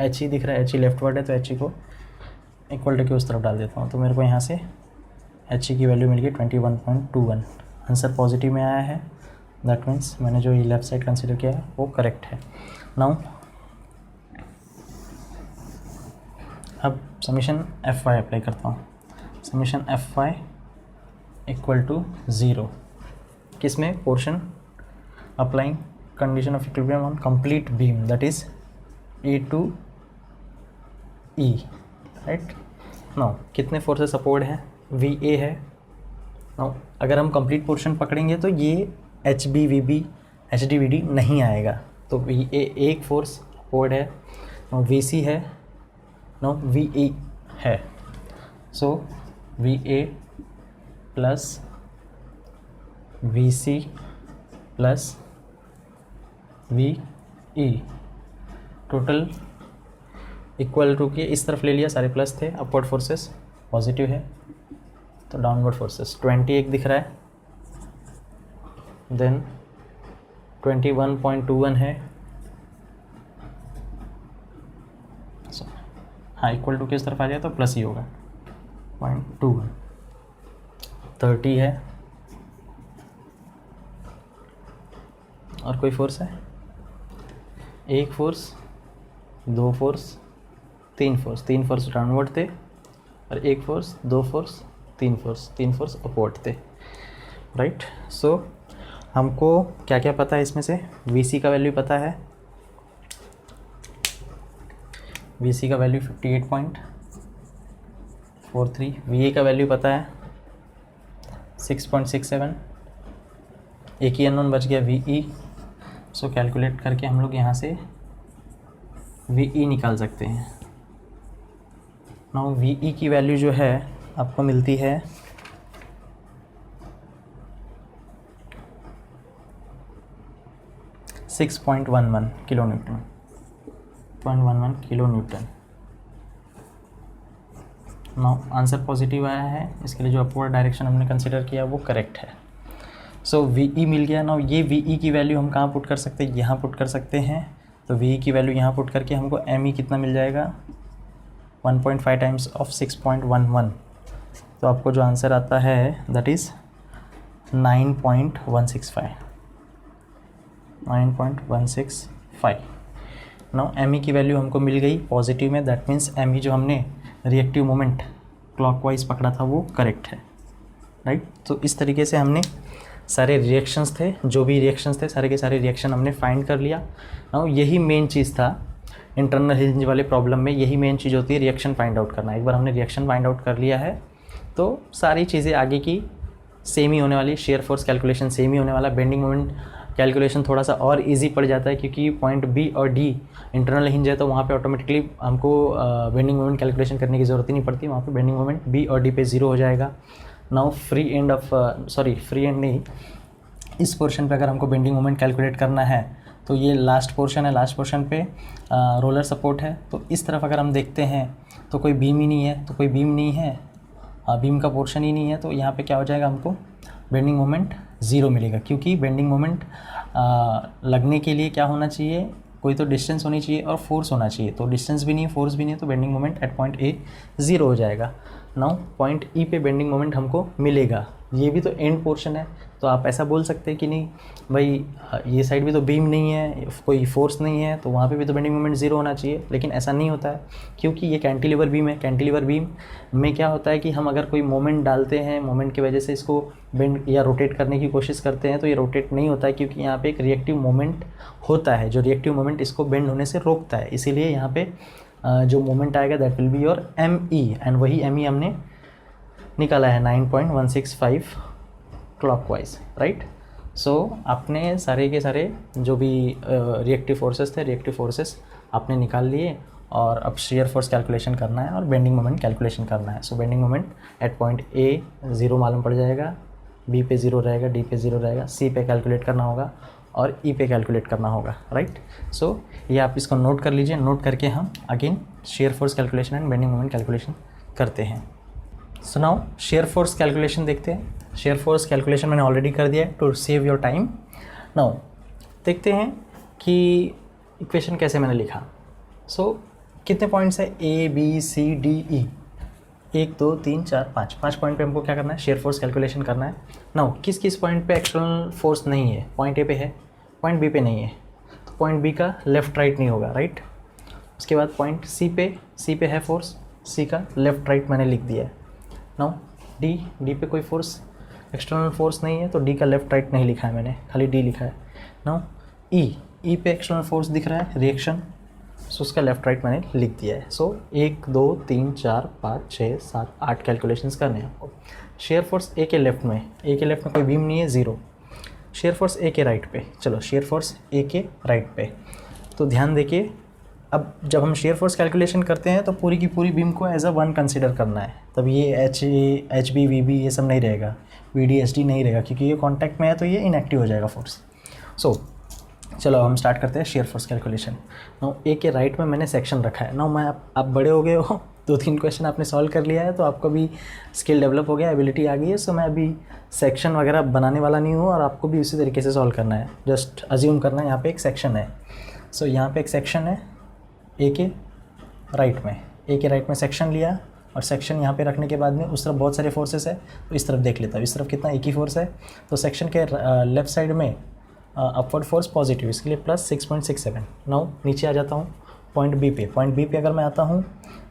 एच ई दिख रहा है, एच ई लेफ्टवर्ड है तो एच ई को इक्वल टू के उस तरफ डाल देता हूँ। तो मेरे को यहाँ से एच ई की वैल्यू मिल गई 21.21। आंसर पॉजिटिव में आया है, दैट मीन्स मैंने जो ये लेफ्ट साइड कंसिडर किया है वो करेक्ट है। नाउ अब समीशन एफ वाई अप्लाई करता हूँ। Summation F Y equal to 0, किसमें, portion applying condition of equilibrium on complete beam, that is A to E, right. Now कितने फोर्सेस अपोर्ड हैं, वी ए है। नाउ अगर हम कंप्लीट पोर्शन पकड़ेंगे तो ये H B V B H D V D नहीं आएगा, तो वी ए एक फोर्स अपोर्ड है, वी सी है, नो वी ई है। So V A plus we C plus V E total equal to के इस तरफ ले लिया, सारे प्लस थे, अपवर्ड फोर्सेस पॉजिटिव है तो डाउनवर्ड फोर्सेस 21 दिख रहा है, देन 21.21 है। हाँ, इक्वल टू के इस तरफ आ जाए तो प्लस ही होगा 0.21। 30 है, और कोई फोर्स है, एक फोर्स, दो फोर्स, तीन फोर्स डाउनवर्ड थे, और एक फोर्स, दो फोर्स तीन फोर्स अपवर्ड थे, राइट। सो हमको क्या क्या पता है इसमें से, VC का वैल्यू पता है, VC का वैल्यू 58.43, VA का वैल्यू पता है 6.67, एक ही अननोन बच गया VE। सो कैलकुलेट करके हम लोग यहाँ से VE निकाल सकते हैं। नाउ VE की वैल्यू जो है आपको मिलती है 6.11 kilo Newton, 0.11 kilo newton. Now answer positive आया है, इसके लिए जो अपवर्ड डायरेक्शन हमने कंसिडर किया वो करेक्ट है। सो VE मिल गया। नाउ ये VE की वैल्यू हम कहाँ पुट कर सकते हैं, यहाँ पुट कर सकते हैं। तो VE की वैल्यू यहाँ पुट करके हमको ME कितना मिल जाएगा, 1.5 टाइम्स ऑफ 6.11। तो आपको जो आंसर आता है दैट इज़ 9.165। नाउ ME की वैल्यू हमको मिल गई पॉजिटिव में, दैट मीन्स ME जो हमने रिएक्टिव मोमेंट क्लॉकवाइज पकड़ा था वो करेक्ट है, राइट। तो इस तरीके से हमने सारे रिएक्शंस थे, जो भी रिएक्शंस थे सारे के सारे रिएक्शन हमने फाइंड कर लिया। नाउ यही मेन चीज़ था इंटरनल हिंज वाले प्रॉब्लम में, यही मेन चीज़ होती है रिएक्शन फाइंड आउट करना। एक बार हमने रिएक्शन फाइंड आउट कर लिया है तो सारी चीज़ें आगे की सेम ही होने वाली, शेयर फोर्स कैलकुलेशन सेम ही होने वाला, बेंडिंग मोमेंट कैलकुलेशन थोड़ा सा और इजी पड़ जाता है क्योंकि पॉइंट B और D इंटरनल हिंज है, तो वहाँ पे ऑटोमेटिकली हमको बेंडिंग मोमेंट कैलकुलेशन करने की ज़रूरत ही नहीं पड़ती, वहाँ पे बेंडिंग मोमेंट B और D पे 0 हो जाएगा। नाउ फ्री एंड नहीं, इस पोर्शन पे अगर हमको बेंडिंग मोमेंट कैलकुलेट करना है तो ये लास्ट पोर्शन है, लास्ट पोर्शन पे रोलर सपोर्ट है। तो इस तरफ अगर हम देखते हैं तो कोई बीम ही नहीं है, तो कोई बीम नहीं है, बीम का पोर्शन ही नहीं है, तो यहाँ पे क्या हो जाएगा, हमको बेंडिंग मोमेंट 0 मिलेगा। क्योंकि बेंडिंग मोमेंट लगने के लिए क्या होना चाहिए, कोई तो डिस्टेंस होनी चाहिए और फोर्स होना चाहिए, तो डिस्टेंस भी नहीं है फोर्स भी नहीं है, तो bending moment at point A 0 हो जाएगा। नाउ पॉइंट E पे बेंडिंग मोमेंट हमको मिलेगा, ये भी तो एंड पोर्शन है, तो आप ऐसा बोल सकते हैं कि नहीं भाई ये साइड भी तो बीम नहीं है, कोई फोर्स नहीं है, तो वहाँ पे भी तो बेंडिंग मोमेंट 0 होना चाहिए, लेकिन ऐसा नहीं होता है क्योंकि ये कैंटिलीवर बीम है। कैंटिलीवर बीम में क्या होता है कि हम अगर कोई मोमेंट डालते हैं, मोमेंट की वजह से इसको बेंड या रोटेट करने की कोशिश करते हैं तो ये रोटेट नहीं होता है, क्योंकि यहाँ पे एक रिएक्टिव मोमेंट होता है, जो रिएक्टिव मोमेंट इसको बेंड होने से रोकता है। इसीलिए यहाँ पे जो मोमेंट आएगा that will be your ME, and वही ME हमने निकाला है 9.165 क्लॉकवाइज, राइट। सो आपने सारे के सारे जो भी रिएक्टिव फोर्सेस थे, रिएक्टिव फोर्सेस आपने निकाल लिए, और अब शेयर फोर्स कैलकुलेशन करना है और बेंडिंग मोमेंट कैलकुलेशन करना है। So bending moment at point A 0 मालूम पड़ जाएगा, B पे 0 रहेगा, D पे 0 रहेगा, C पे कैलकुलेट करना होगा और E पे कैलकुलेट करना होगा, राइट। सो ये आप इसको नोट कर लीजिए, नोट करके हम again shear force calculation and bending moment calculation करते हैं। So now shear force calculation देखते हैं। शेयर फोर्स कैलकुलेशन मैंने ऑलरेडी कर दिया है to save your time. Now देखते हैं कि इक्वेशन कैसे मैंने लिखा। सो कितने पॉइंट्स है, A B C D E, 1 2 3 4 5 point पे हमको क्या करना है, शेयर फोर्स कैलकुलेशन करना है। नाउ किस किस पॉइंट पे एक्सटर्नल फोर्स नहीं है, पॉइंट A पे है, पॉइंट B पे नहीं है, तो पॉइंट B का लेफ्ट राइट नहीं होगा, राइट। उसके बाद पॉइंट C पे है फोर्स, C का लेफ्ट राइट मैंने लिख दिया है। नाउ D पे कोई फोर्स एक्सटर्नल फोर्स नहीं है, तो D का लेफ्ट राइट नहीं लिखा है मैंने, खाली D लिखा है। नाउ E पे एक्सटर्नल फोर्स दिख रहा है, रिएक्शन, सो उसका लेफ्ट राइट मैंने लिख दिया है। सो 1 2 3 4 5 6 7 8 कैलकुलेशंस करने हैं आपको। शेयर फोर्स A के लेफ्ट में कोई बीम नहीं है, 0। शेयर फोर्स A के राइट पे, चलो शेयर फोर्स A के राइट पे, तो ध्यान देखिए, अब जब हम शेयर फोर्स कैलकुलेशन करते हैं तो पूरी की पूरी बीम को एज अ वन कंसिडर करना है, तब ये HB VB ये सब नहीं रहेगा, VD SD नहीं रहेगा, क्योंकि ये कॉन्टैक्ट में है तो ये इनएक्टिव हो जाएगा फोर्स। सो चलो हम स्टार्ट करते हैं shear force calculation. Now A के राइट में मैंने सेक्शन रखा है। नाउ मैं आप बड़े हो गए हो, 2-3 क्वेश्चन आपने सॉल्व कर लिया है, तो आपको भी स्किल डेवलप हो गया, एबिलिटी आ गई है। सो मैं अभी सेक्शन वगैरह बनाने वाला नहीं हूँ और आपको भी उसी तरीके से सॉल्व करना है। जस्ट अज्यूम करना है यहाँ पे एक सेक्शन है। सो यहाँ पे एक सेक्शन है A के राइट में सेक्शन लिया, और सेक्शन यहाँ पे रखने के बाद में उस तरफ बहुत सारे फोर्सेस है, तो इस तरफ देख लेता हूँ, इस तरफ कितना, एक ही फोर्स है। तो सेक्शन के लेफ्ट साइड में अपवर्ड फोर्स पॉजिटिव, इसके लिए प्लस 6.67। नाउ नीचे आ जाता हूँ पॉइंट B पे अगर मैं आता हूँ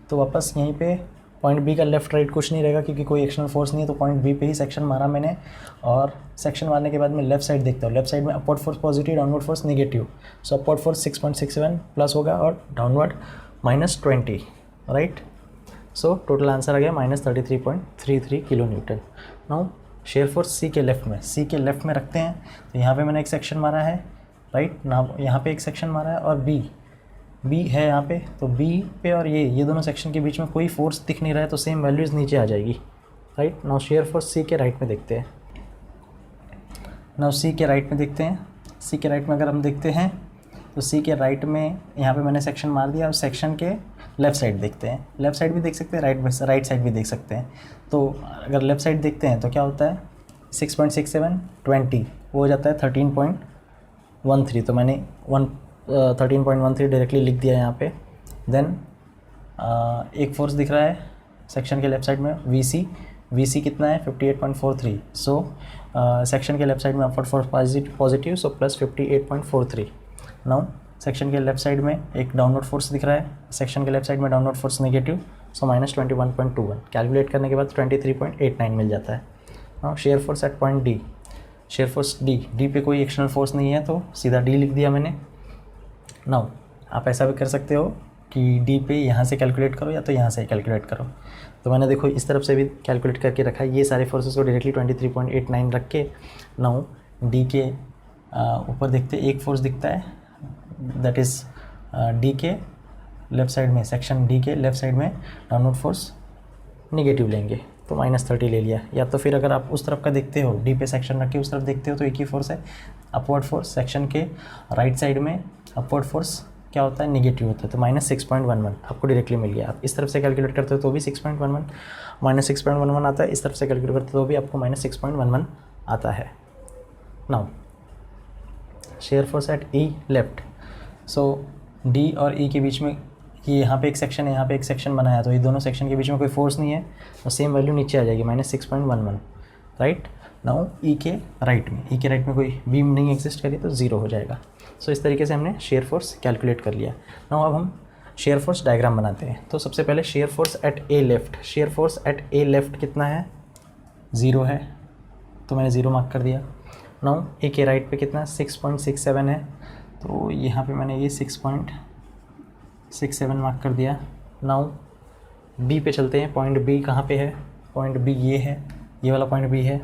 तो वापस यहीं पे पॉइंट बी का लेफ्ट राइट कुछ नहीं रहेगा क्योंकि कोई एक्सटर्नल फोर्स नहीं है, तो पॉइंट बी पे ही सेक्शन मारा मैंने। और सेक्शन मारने के बाद मैं लेफ्ट साइड देखता हूँ, लेफ्ट साइड में upward force positive, downward force negative. So upward force 6.67 plus होगा और downward -20, right. So total answer आ गया -33.33 kilo newton. Now shear force C के लेफ्ट में रखते हैं। तो यहाँ पे मैंने एक सेक्शन मारा है, राइट ना, यहाँ पे एक सेक्शन मारा है और बी है यहाँ पे। तो बी पे और ये दोनों सेक्शन के बीच में कोई फोर्स दिख नहीं रहा है, तो सेम वैल्यूज़ नीचे आ जाएगी, right. Now shear force C के राइट में देखते हैं। नाउ सी के राइट में देखते हैं। सी के राइट में अगर हम देखते हैं तो सी के राइट में यहाँ पे मैंने सेक्शन मार दिया, और सेक्शन के लेफ़्ट साइड देखते हैं। लेफ़्ट साइड भी देख सकते हैं, राइट साइड भी देख सकते हैं। तो अगर लेफ़्ट साइड देखते हैं तो क्या होता है, 6.67 20 वो हो जाता है 13.13। तो मैंने 13.13 डायरेक्टली लिख दिया यहाँ पे। देन एक फोर्स दिख रहा है सेक्शन के लेफ़्ट साइड में, वी सी कितना है 58.43। सो सेक्शन के लेफ़्ट साइड में upward force positive, so plus 58.43। Now section के लेफ़्ट साइड में एक डाउनवर्ड फोर्स दिख रहा है, सेक्शन के लेफ़्ट साइड में डाउनवर्ड फोर्स नेगेटिव, सो -21.21। कैलकुलेट करने के बाद 23.89 मिल जाता है। Now shear force eight point D, shear force D पे कोई एक्सटर्नल फोर्स नहीं है, तो सीधा डी लिख दिया मैंने। नाउ आप ऐसा भी कर सकते हो कि डी पे यहाँ से कैलकुलेट करो या तो यहाँ से कैलकुलेट करो। तो मैंने देखो इस तरफ से भी कैलकुलेट करके रखा है, ये सारे फोर्सेस को डायरेक्टली 23.89 रख के। नाउ डी के ऊपर देखते एक फोर्स दिखता है, दैट इज़ डी के लेफ़्ट साइड में, सेक्शन डी के लेफ़्ट साइड में डाउनवर्ड फोर्स नेगेटिव लेंगे, तो -30 ले लिया। या तो फिर अगर आप उस तरफ का देखते हो, डी पे सेक्शन रख के उस तरफ देखते हो, तो एक ही फोर्स है अपवर्ड फोर्स। सेक्शन के राइट साइड में अपवर्ड फोर्स क्या होता है, नेगेटिव होता है, तो -6.11 आपको डायरेक्टली मिल गया। आप इस तरफ से कैलकुलेट करते हो तो भी 6.11 -6.11 आता है, इस तरफ से कैलकुलेट करते हो तो भी आपको -6.11 आता है। Now shear force at E left, so D और ई के बीच में ये यहाँ पे एक सेक्शन है, यहाँ पे एक सेक्शन बनाया, तो ये दोनों सेक्शन के बीच में कोई फोर्स नहीं है, तो सेम वैल्यू नीचे आ जाएगी -6.11, राइट। नाउ ई के राइट में कोई बीम नहीं एग्जिस्ट करी तो 0 हो जाएगा। सो इस तरीके से हमने शेयर फोर्स कैलकुलेट कर लिया। नाउ अब हम शेयर फोर्स डायग्राम बनाते हैं। तो सबसे पहले शेयर फोर्स एट ए लेफ्ट कितना है, 0 है, तो मैंने 0 मार्क कर दिया। नाउ ए के राइट पे कितना 6.67 है, तो यहाँ पे मैंने ये 6.67 मार्क कर दिया। नाउ बी पे चलते हैं। पॉइंट बी कहाँ पे है, पॉइंट बी ये है, ये वाला पॉइंट बी है,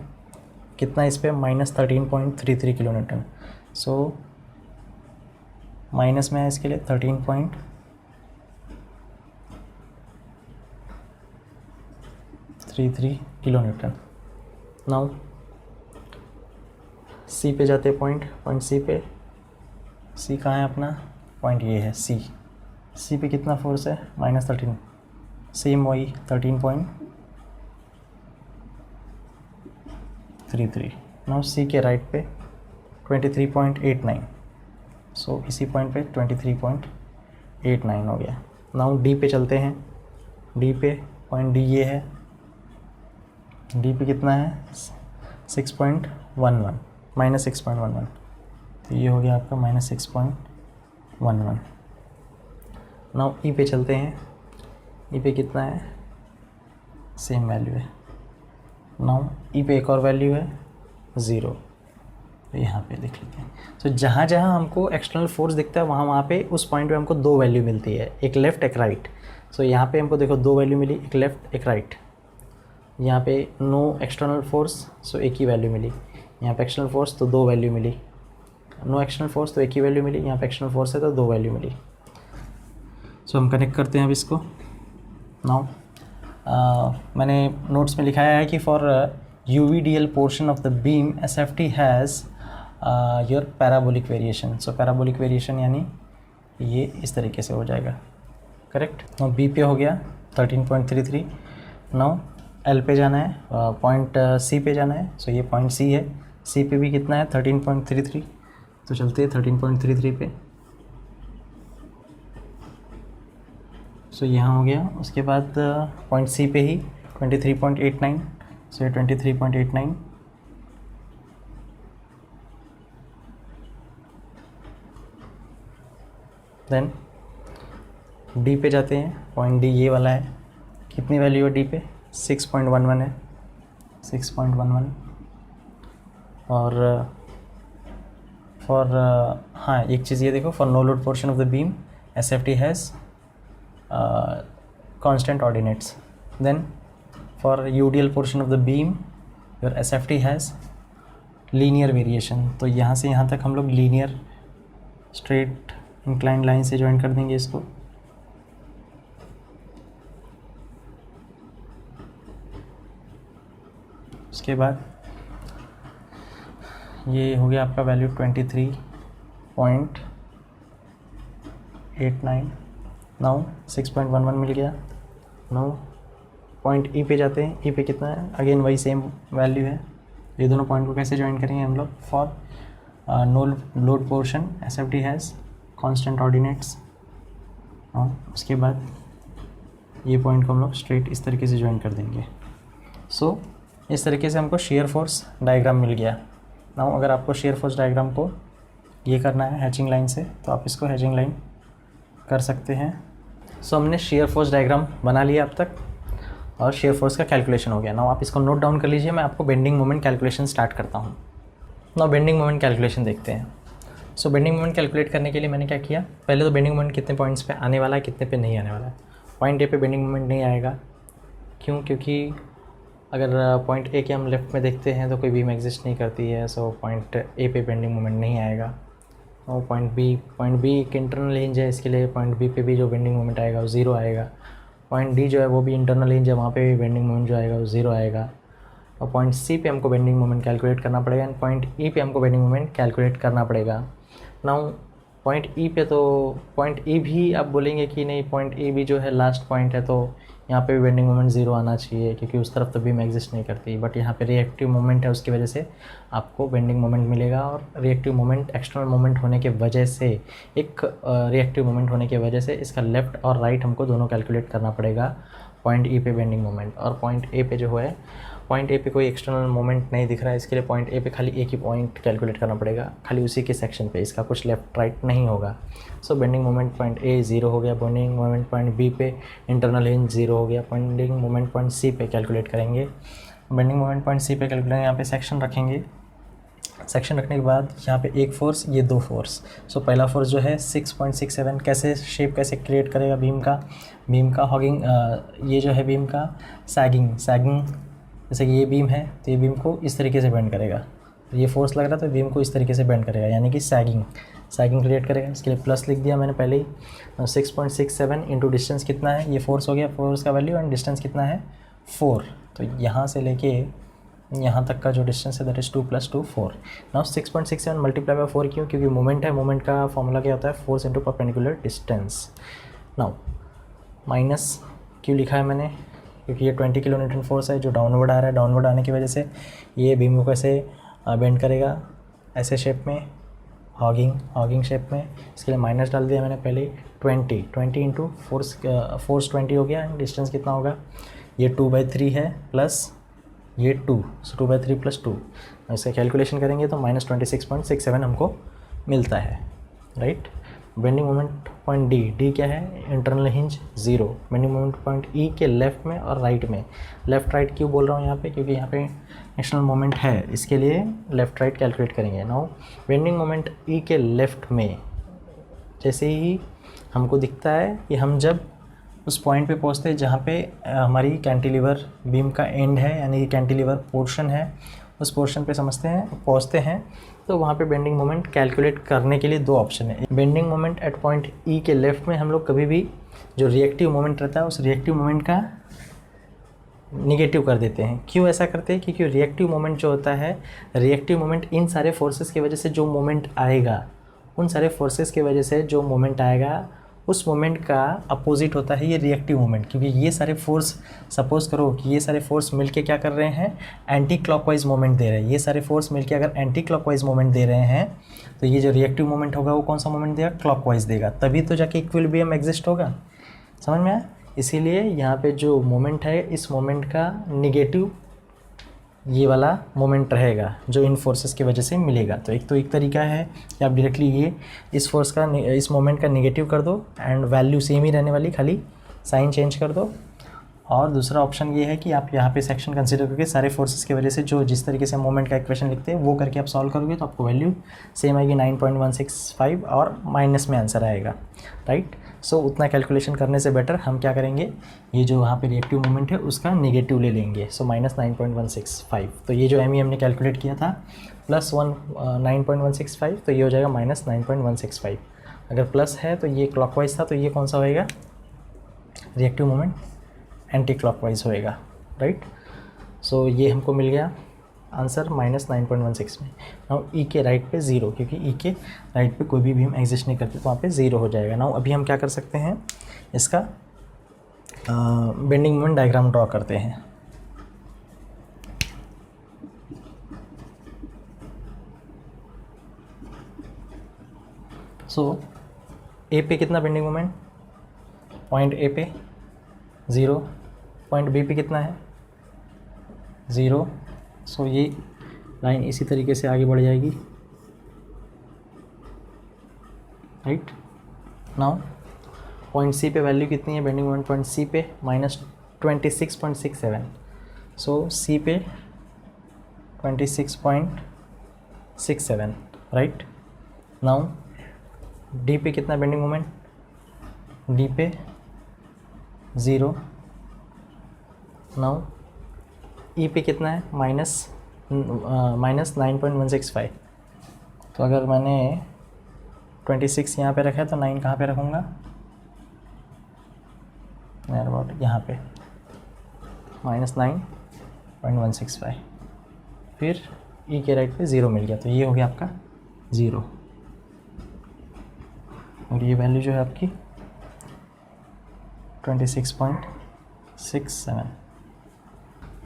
कितना इस पर -13.33 किलो न्यूटन। सो माइनस में है इसके लिए 13.33 किलो न्यूटन। नाउ सी पे जाते हैं, पॉइंट सी पे। सी कहाँ है अपना, पॉइंट ये है सी पे कितना फोर्स है -13, सेम वही 13.33। नाउ सी के राइट पे 23.89, सो इसी पॉइंट पे 23.89 हो गया। नाउ डी पे चलते हैं। डी पे पॉइंट डी ये है, डी पे कितना है 6.11 -6.11, तो ये हो गया आपका -6.11। नाउ ई पे चलते हैं। ई पे कितना है, सेम वैल्यू है। नाउ ई पे एक और वैल्यू है 0, तो यहाँ पे लिख लेते हैं। तो जहाँ जहाँ हमको एक्सटर्नल फोर्स दिखता है वहाँ पे उस पॉइंट पे हमको 2 वैल्यू मिलती है, एक लेफ़्ट एक राइट। सो यहाँ पे हमको देखो 2 वैल्यू मिली, एक लेफ़्ट एक राइट। यहाँ पे नो एक्सटर्नल फोर्स, सो एक ही वैल्यू मिली। यहाँ पे एक्सटर्नल फोर्स तो 2 वैल्यू मिली, नो एक्सटर्नल फोर्स तो एक ही वैल्यू मिली। यहाँ पे एक्सटर्नल फोर्स है तो 2 वैल्यू मिली। सो हम कनेक्ट करते हैं अब इसको। नाउ मैंने नोट्स में लिखाया है कि for UVDL portion of the beam SFT has your parabolic variation. So parabolic variation यानी ये इस तरीके से हो जाएगा, करेक्ट। नाउ बी पे हो गया 13.33। नाउ एल पे जाना है, पॉइंट सी पे जाना है। सो ये पॉइंट सी है, सी पे भी कितना है 13.33, तो चलते हैं 13.33 पे। सो यहाँ हो गया। उसके बाद पॉइंट सी पे ही 23.89, सो ये 23.89। देन डी पे जाते हैं। पॉइंट डी ये वाला है, कितनी वैल्यू है डी पे? 6.11 है, 6.11। और फॉर हाँ एक चीज़ ये देखो, for no load portion of the beam SFT has constant ordinates. Then for UDL portion of the beam your SFT has linear variation. तो यहाँ से यहाँ तक हम लोग लीनियर स्ट्रेट इंक्लाइन लाइन से ज्वाइन कर देंगे इसको। उसके बाद ये हो गया आपका वैल्यू 23.89। नाउ 6.11 मिल गया। नाउ पॉइंट ई पे जाते हैं। ई पे कितना है? अगेन वही सेम वैल्यू है। ये दोनों पॉइंट को कैसे ज्वाइन करेंगे हम लोग? For no load portion SFT has constant ordinates. उसके बाद ये पॉइंट को हम लोग स्ट्रेट इस तरीके से ज्वाइन कर देंगे। सो इस तरीके से हमको शेयर फोर्स डायग्राम मिल गया। नाउ अगर आपको शेयर फोर्स डायग्राम को ये करना है हैचिंग लाइन से, तो आप इसको हैचिंग लाइन कर सकते हैं। सो हमने शेयर फोर्स डायग्राम बना लिया अब तक, और शेयर फोर्स का कैलकुलेशन हो गया। नाउ आप इसको नोट डाउन कर लीजिए, मैं आपको बेंडिंग मोमेंट कैलकुलेशन स्टार्ट करता हूँ। नाउ बेंडिंग मोमेंट कैलकुलेशन देखते हैं। सो बेंडिंग मोमेंट कैलकुलेट करने के लिए मैंने क्या किया, पहले तो बेंडिंग मोमेंट कितने पॉइंट्स पे आने वाला है, कितने पे नहीं आने वाला है। पॉइंट ए पे बेंडिंग मोमेंट नहीं आएगा। क्यों? क्योंकि अगर पॉइंट ए के हम लेफ्ट में देखते हैं तो कोई बीम एग्जिस्ट नहीं करती है। सो पॉइंट ए पे बेंडिंग मोमेंट नहीं आएगा। और पॉइंट बी एक इंटरनल हिंज है, इसके लिए पॉइंट बी पे भी जो बेंडिंग मोमेंट आएगा वो 0 आएगा। पॉइंट डी जो है वो भी इंटरनल हिंज है, वहाँ पे भी बेंडिंग मोमेंट जो आएगा वो 0 आएगा। और पॉइंट सी पे हमको बेंडिंग मोमेंट कैलकुलेट करना पड़ेगा, एंड पॉइंट ई पे हमको बेंडिंग मोमेंट कैलकुलेट करना पड़ेगा। नाउ पॉइंट ई पे, तो पॉइंट ई भी आप बोलेंगे कि नहीं, पॉइंट ई भी जो है लास्ट पॉइंट है, तो यहाँ पे भी बेंडिंग मोमेंट 0 आना चाहिए, क्योंकि उस तरफ तो बीम एग्जिस्ट नहीं करती। बट यहाँ पे रिएक्टिव मोमेंट है, उसकी वजह से आपको बेंडिंग मोमेंट मिलेगा। और रिएक्टिव मोमेंट एक्सटर्नल मोमेंट होने के वजह से, एक रिएक्टिव मोमेंट होने की वजह से इसका लेफ़्ट और राइट हमको दोनों कैलकुलेट करना पड़ेगा पॉइंट ई पे बेंडिंग मोमेंट। और पॉइंट ए पे जो है, पॉइंट ए पे कोई एक्सटर्नल मोमेंट नहीं दिख रहा है, इसके लिए पॉइंट ए पे खाली एक ही पॉइंट कैलकुलेट करना पड़ेगा, खाली उसी के सेक्शन पे, इसका कुछ लेफ्ट राइट नहीं होगा। सो बेंडिंग मोमेंट पॉइंट ए 0 हो गया, बेंडिंग मोमेंट पॉइंट बी पे इंटरनल हिंज 0 हो गया, बेंडिंग मोमेंट पॉइंट सी पे कैलकुलेट करेंगे। बेंडिंग मोमेंट पॉइंट सी पे कैलकुलेट, यहाँ पे सेक्शन रखेंगे। सेक्शन रखने के बाद यहाँ पे एक फोर्स, ये 2 फोर्स। सो पहला फोर्स जो है 6.67, कैसे शेप कैसे क्रिएट करेगा बीम का हॉगिंग, ये जो है बीम का सैगिंग, जैसे कि ये बीम है तो ये बीम को इस तरीके से बेंड करेगा। ये फोर्स लग रहा था, तो बीम को इस तरीके से बेंड करेगा, यानी कि सैगिंग क्रिएट करेगा। इसके लिए प्लस लिख दिया मैंने पहले ही। 6.67 इंटू डिस्टेंस कितना है, ये फोर्स हो गया, फोर्स का वैल्यू, एंड डिस्टेंस कितना है 4। तो यहाँ से लेके यहाँ तक का जो डिस्टेंस है that is 2 + 2 4। Now 6.67 multiply by 4 क्यों? क्योंकि मोमेंट है, मोमेंट का फॉर्मूला क्या होता है, force into perpendicular distance. Now minus क्यों लिखा है मैंने, क्योंकि ये 20 kN फोर्स है जो डाउनवर्ड आ रहा है। डाउनवर्ड आने की वजह से ये बीम को कैसे बेंड करेगा, ऐसे शेप में, हॉगिंग शेप में। इसके लिए माइनस डाल दिया मैंने पहले ही। 20 इंटू फोर्स 20 हो गया, एंड डिस्टेंस कितना होगा, ये 2/3 है प्लस ये 2, सो 2/3 + 2। ऐसे कैलकुलेशन करेंगे तो -26.67 हमको मिलता है, right. Bending moment point D क्या है, internal hinge 0। Bending moment point ई के लेफ़्ट में और राइट में। लेफ़्ट राइट क्यों बोल रहा हूँ यहाँ पे, क्योंकि यहाँ पे एक्सटर्नल मोमेंट है, इसके लिए लेफ़्ट राइट कैलकुलेट करेंगे। नाउ बेंडिंग मोमेंट ई के लेफ़्ट में जैसे ही हमको दिखता है कि हम जब उस पॉइंट पे पहुँचते हैं जहाँ पे हमारी कैंटिलीवर बीम का एंड है, यानी कैंटिलीवर पोर्शन है, उस पोर्शन पे पहुँचते हैं, तो वहाँ पे बेंडिंग मोमेंट कैलकुलेट करने के लिए 2 ऑप्शन है। बेंडिंग मोमेंट एट पॉइंट ई के लेफ़्ट में हम लोग कभी भी जो रिएक्टिव मोमेंट रहता है उस रिएक्टिव मोमेंट का निगेटिव कर देते हैं। क्यों ऐसा करते हैं? क्योंकि रिएक्टिव मोमेंट जो होता है, रिएक्टिव मोमेंट इन सारे फोर्सेस की वजह से जो मोमेंट आएगा, उन सारे फोर्सेस की वजह से जो मोमेंट आएगा, उस मोमेंट का अपोजिट होता है ये रिएक्टिव मोमेंट। क्योंकि ये सारे फोर्स, सपोज करो कि ये सारे फोर्स मिलके क्या कर रहे हैं, एंटी क्लॉकवाइज मोमेंट दे रहे हैं। ये सारे फोर्स मिलके अगर एंटी क्लॉकवाइज मोमेंट दे रहे हैं, तो ये जो रिएक्टिव मोमेंट होगा वो कौन सा मोमेंट देगा, क्लॉकवाइज देगा, तभी तो जाके इक्विलिब्रियम एग्जिस्ट होगा। समझ में आया? इसीलिए यहाँ पे जो मोमेंट है, इस मोमेंट का निगेटिव ये वाला मोमेंट रहेगा जो इन फोर्सेस की वजह से मिलेगा। तो एक तरीका है कि आप डायरेक्टली ये इस फोर्स का, इस मोमेंट का निगेटिव कर दो, एंड वैल्यू सेम ही रहने वाली, खाली साइन चेंज कर दो। और दूसरा ऑप्शन ये है कि आप यहाँ पे सेक्शन कंसीडर करके सारे फोर्सेस की वजह से जो जिस तरीके से मोमेंट का इक्वेशन लिखते हैं वो करके आप सॉल्व करोगे तो आपको वैल्यू सेम आएगी 9.165 और माइनस में आंसर आएगा, राइट। सो उतना कैलकुलेशन करने से बेटर हम क्या करेंगे, ये जो वहाँ पे रिएक्टिव मोमेंट है उसका नेगेटिव ले लेंगे। सो माइनस 9.165, तो ये जो हमने कैलकुलेट किया था प्लस 9.165, तो ये हो जाएगा माइनस 9.165। अगर प्लस है तो ये क्लॉकवाइज था, तो ये कौन सा होएगा, रिएक्टिव मोमेंट एंटी क्लॉकवाइज होएगा, राइट। सो ये हमको मिल गया आंसर माइनस 9.16 में। नाउ ई के राइट पे 0, क्योंकि ई के राइट पे कोई भी बीम एग्जिस्ट नहीं करती, तो वहाँ पे 0 हो जाएगा। नाउ अभी हम क्या कर सकते हैं, इसका बेंडिंग मोमेंट डायग्राम ड्रॉ करते हैं। सो ए पे कितना बेंडिंग मोमेंट, पॉइंट ए पे 0, पॉइंट बी पे कितना है 0। सो ये लाइन इसी तरीके से आगे बढ़ जाएगी, राइट। नाउ पॉइंट सी पे वैल्यू कितनी है बेंडिंग मोमेंट, पॉइंट सी पे माइनस 26.67। सो सी पे 26.67, राइट। नाउ डी पे कितना बेंडिंग मोमेंट, डी पे 0। नाउ ई पे कितना है माइनस 9.165। तो अगर मैंने 26 यहाँ पे रखा है तो 9 कहाँ पे रखूँगा, नियर अबाउट यहाँ पे, माइनस 9.165। फिर ई के राइट पे 0 मिल गया, तो ये हो गया आपका 0, और ये वैल्यू जो है आपकी 26.67।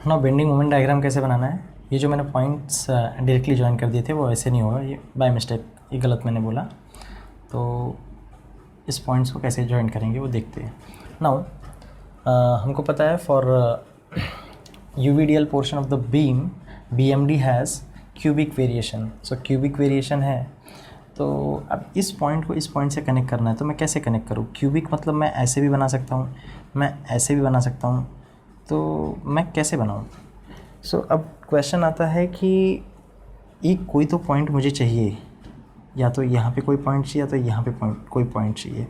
ना बेंडिंग मोमेंट डायग्राम कैसे बनाना है, ये जो मैंने पॉइंट्स डायरेक्टली ज्वाइन कर दिए थे वो ऐसे नहीं होगा, ये बाय मिस्टेक, ये गलत मैंने बोला। तो इस पॉइंट्स को कैसे ज्वाइन करेंगे वो देखते हैं। नाउ हमको पता है for UVDL portion of the beam BMD has cubic variation. So cubic variation है, तो अब इस पॉइंट को इस पॉइंट से कनेक्ट करना है, तो मैं कैसे कनेक्ट करूँ। क्यूबिक मतलब मैं ऐसे भी बना सकता हूँ, मैं ऐसे भी बना सकता हूँ, तो मैं कैसे बनाऊँ। सो अब क्वेश्चन आता है कि एक कोई तो पॉइंट मुझे चाहिए, या तो यहाँ पे कोई पॉइंट चाहिए या तो यहाँ पे कोई पॉइंट चाहिए।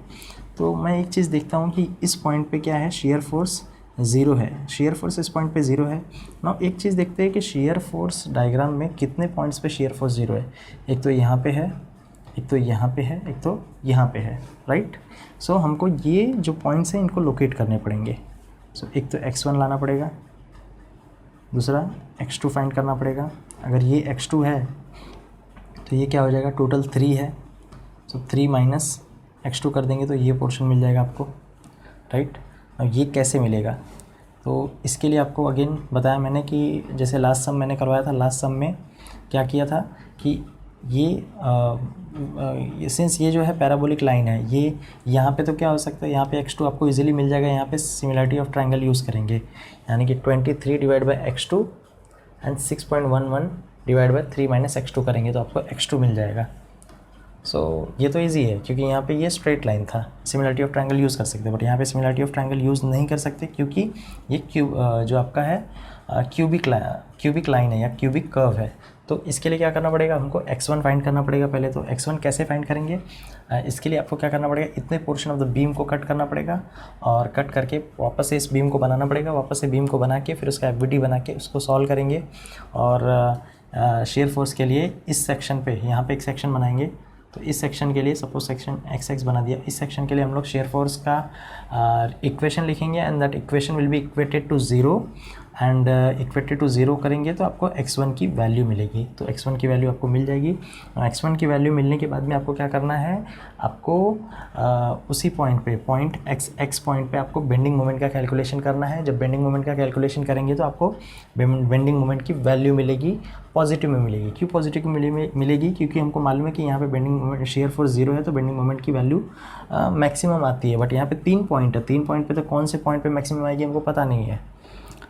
तो मैं एक चीज़ देखता हूँ कि इस पॉइंट पे क्या है, शेयर फोर्स 0 है, शेयर फोर्स इस पॉइंट पे 0 है। ना एक चीज़ देखते हैं कि शेयर फोर्स डायग्राम में कितने पॉइंट्स पे शेयर फोर्स 0 है। एक तो यहाँ पे है, एक तो यहाँ पे है, एक तो यहाँ पे है, राइट। सो हमको ये जो पॉइंट्स हैं इनको लोकेट करने पड़ेंगे। सो एक तो x1 लाना पड़ेगा, दूसरा x2 फाइंड करना पड़ेगा। अगर ये x2 है तो ये क्या हो जाएगा, टोटल 3 है, सो 3 माइनस x2 कर देंगे तो ये पोर्शन मिल जाएगा आपको, राइट। अब ये कैसे मिलेगा, तो इसके लिए आपको अगेन बताया मैंने कि जैसे लास्ट सम मैंने करवाया था, लास्ट सम में क्या किया था कि ये सिंस ये जो है पैराबोलिक लाइन है, ये यहाँ पे तो क्या हो सकता है, यहाँ पे x2 आपको इजीली मिल जाएगा। यहाँ पे सिमिलरिटी ऑफ ट्रायंगल यूज़ करेंगे, यानी कि 23 divide by x2 and 6.11 divide by 3 minus x2 करेंगे तो आपको x2 मिल जाएगा। सो ये तो इजी है क्योंकि यहाँ पे ये स्ट्रेट लाइन था, सिमिलरिटी ऑफ ट्रायंगल यूज़ कर सकते हैं, बट यहाँ पे सिमिलरिटी ऑफ ट्रायंगल यूज़ नहीं कर सकते क्योंकि ये जो आपका है क्यूबिक लाइन है या क्यूबिक कर्व है। तो इसके लिए क्या करना पड़ेगा, हमको x1 फाइंड करना पड़ेगा पहले। तो x1 कैसे फाइंड करेंगे, इसके लिए आपको क्या करना पड़ेगा, इतने पोर्शन ऑफ द बीम को कट करना पड़ेगा और कट करके वापस से इस बीम को बनाना पड़ेगा, वापस से बीम को बना के फिर उसका एफबीडी बना के उसको सॉल्व करेंगे। और शेयर फोर्स के लिए इस सेक्शन पे यहाँ पे एक सेक्शन बनाएंगे। तो इस सेक्शन के लिए सपोज सेक्शन x बना दिया, इस सेक्शन के लिए हम लोग शेयर फोर्स का इक्वेशन लिखेंगे and that equation will be equated to 0 and equated to 0 करेंगे तो आपको x1 की वैल्यू मिलेगी। तो x1 की वैल्यू आपको मिल जाएगी। x1 की वैल्यू मिलने के बाद में आपको क्या करना है, आपको उसी पॉइंट पे पॉइंट x पॉइंट पे आपको बेंडिंग मोमेंट का कैलकुलेशन करना है। जब बेंडिंग मोमेंट का कैलकुलेशन करेंगे तो आपको बेंडिंग मोमेंट की वैल्यू मिलेगी, पॉजिटिव में मिलेगी। क्यों पॉजिटिव में मिलेगी, क्योंकि हमको मालूम है कि यहाँ पे बेंडिंग मोमेंट शेयर फोर्स 0 है तो बेंडिंग मोमेंट की वैल्यू मैक्सिमम आती है। बट यहाँ पे 3 पॉइंट है, 3 पॉइंट पे तो कौन से पॉइंट पे मैक्सिमम आएगी हमको पता नहीं है,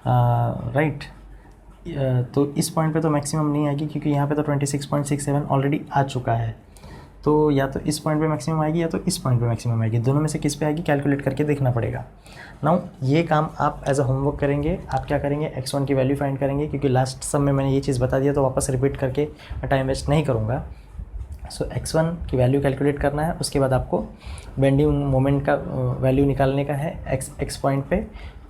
राइट। तो इस पॉइंट पे तो मैक्सिमम नहीं आएगी क्योंकि यहाँ पे तो 26.67 ऑलरेडी आ चुका है। तो या तो इस पॉइंट पे मैक्सिमम आएगी या तो इस पॉइंट पे मैक्सिमम आएगी, दोनों में से किस पे आएगी कैलकुलेट करके देखना पड़ेगा। नाउ ये काम आप एज अ होमवर्क करेंगे। आप क्या करेंगे, x1 की वैल्यू फाइंड करेंगे, क्योंकि लास्ट सब में मैंने ये चीज़ बता दिया तो वापस रिपीट करके टाइम वेस्ट नहीं करूँगा। सो x1 की वैल्यू कैलकुलेट करना है, उसके बाद आपको बेंडिंग मोमेंट का वैल्यू निकालने का है x पॉइंट पे।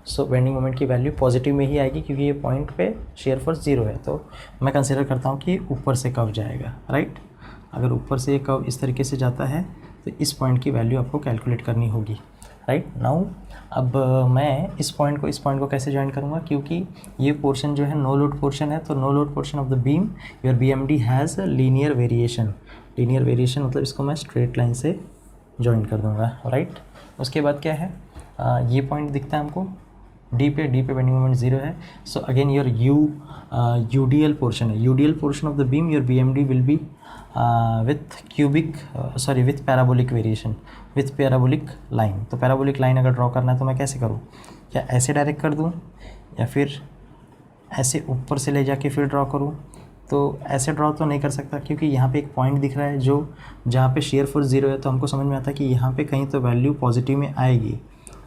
सो बेंडिंग मोमेंट की वैल्यू पॉजिटिव में ही आएगी क्योंकि ये पॉइंट पे शेयर फोर्स 0 है, तो मैं कंसिडर करता हूँ कि ऊपर से कर्व जाएगा, राइट। अगर ऊपर से ये कर्व इस तरीके से जाता है तो इस पॉइंट की वैल्यू आपको कैलकुलेट करनी होगी, राइट। नाउ अब मैं इस पॉइंट को कैसे ज्वाइन करूँगा, क्योंकि ये पोर्शन जो है नो लोड पोर्शन है, तो no load portion of the beam your BMD has linear variation. Linear variation मतलब इसको मैं स्ट्रेट लाइन से ज्वाइन कर दूँगा, राइट। उसके बाद क्या है, ये पॉइंट दिखता है हमको डी पे बेंडिंग मोमेंट 0 है। So again your UDL portion है, UDL portion of the beam your BMD will be with parabolic variation, with parabolic line. तो पैराबोलिक लाइन अगर ड्रॉ करना है तो मैं कैसे करूँ, क्या ऐसे डायरेक्ट कर दूँ या फिर ऐसे ऊपर से ले जाके फिर ड्रॉ करूँ। तो ऐसे ड्रॉ तो नहीं कर सकता क्योंकि यहाँ पे एक पॉइंट दिख रहा है जो जहाँ पे शेयर फोर्स 0 है, तो हमको समझ में आता है कि यहाँ पे कहीं तो वैल्यू पॉजिटिव में आएगी,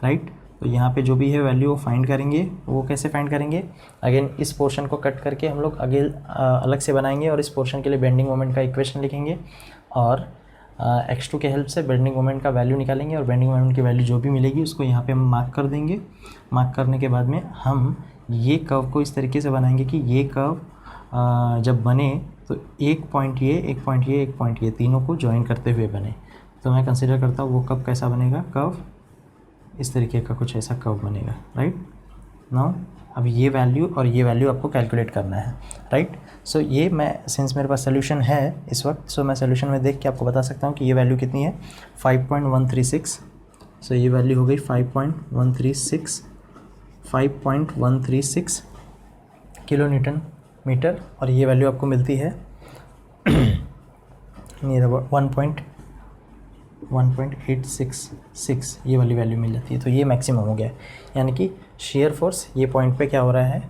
राइट। तो यहाँ पे जो भी है वैल्यू वो फाइंड करेंगे। वो कैसे फाइंड करेंगे, अगेन इस पोर्शन को कट करके हम लोग अगेन अलग से बनाएंगे और इस पोर्शन के लिए बेंडिंग मोमेंट का इक्वेशन लिखेंगे और x2 के हेल्प से बेंडिंग मोमेंट का वैल्यू निकालेंगे और बेंडिंग मोमेंट की वैल्यू जो भी मिलेगी उसको यहाँ पे हम मार्क कर देंगे। मार्क करने के बाद में हम ये कर्व को इस तरीके से बनाएंगे कि ये कर्व जब बने तो एक पॉइंट ये तीनों को ज्वाइन करते हुए बने। तो मैं कंसिडर करता हूँ वो कर्व कैसा बनेगा, कर्व इस तरीके का कुछ ऐसा कर्व बनेगा, राइट। नाउ अब ये वैल्यू और ये वैल्यू आपको कैलकुलेट करना है, राइट। सो ये मैं सिंस मेरे पास सोल्यूशन है इस वक्त, सो मैं सोल्यूशन में देख के आपको बता सकता हूँ कि ये वैल्यू कितनी है, 5.136। सो ये वैल्यू हो गई 5.136 किलो न्यूटन मीटर, और ये वैल्यू आपको मिलती है नियर अबाउट 1.866, ये वाली वैल्यू मिल जाती है। तो ये मैक्सिमम हो गया, यानी कि शेयर फोर्स ये पॉइंट पे क्या हो रहा है,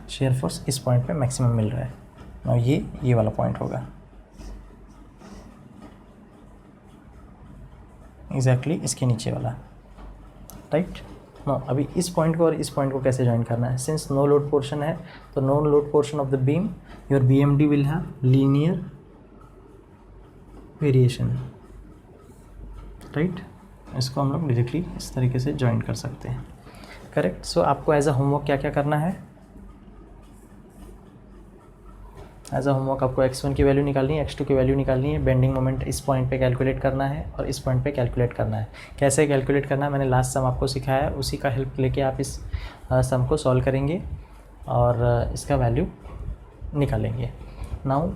शेयर फोर्स इस पॉइंट पे मैक्सिमम मिल रहा है और ये वाला पॉइंट होगा एग्जैक्टली इसके नीचे वाला, राइट। अभी इस पॉइंट को और इस पॉइंट को कैसे ज्वाइन करना है, सिंस नो लोड पोर्शन है तो no load portion of the beam your BMD will have linear variation, right. इसको हम लोग डायरेक्टली इस तरीके से ज्वाइन कर सकते हैं, करेक्ट। सो आपको एज अ होमवर्क क्या क्या करना है, एज अ होमवर्क आपको x1 की वैल्यू निकालनी है, x2 की वैल्यू निकालनी है, बेंडिंग मोमेंट इस पॉइंट पे कैलकुलेट करना है और इस पॉइंट पे कैलकुलेट करना है। कैसे कैलकुलेट करना है मैंने लास्ट सम आपको सिखाया है, उसी का हेल्प लेके आप इस सम को सॉल्व करेंगे और इसका वैल्यू निकालेंगे। नाउ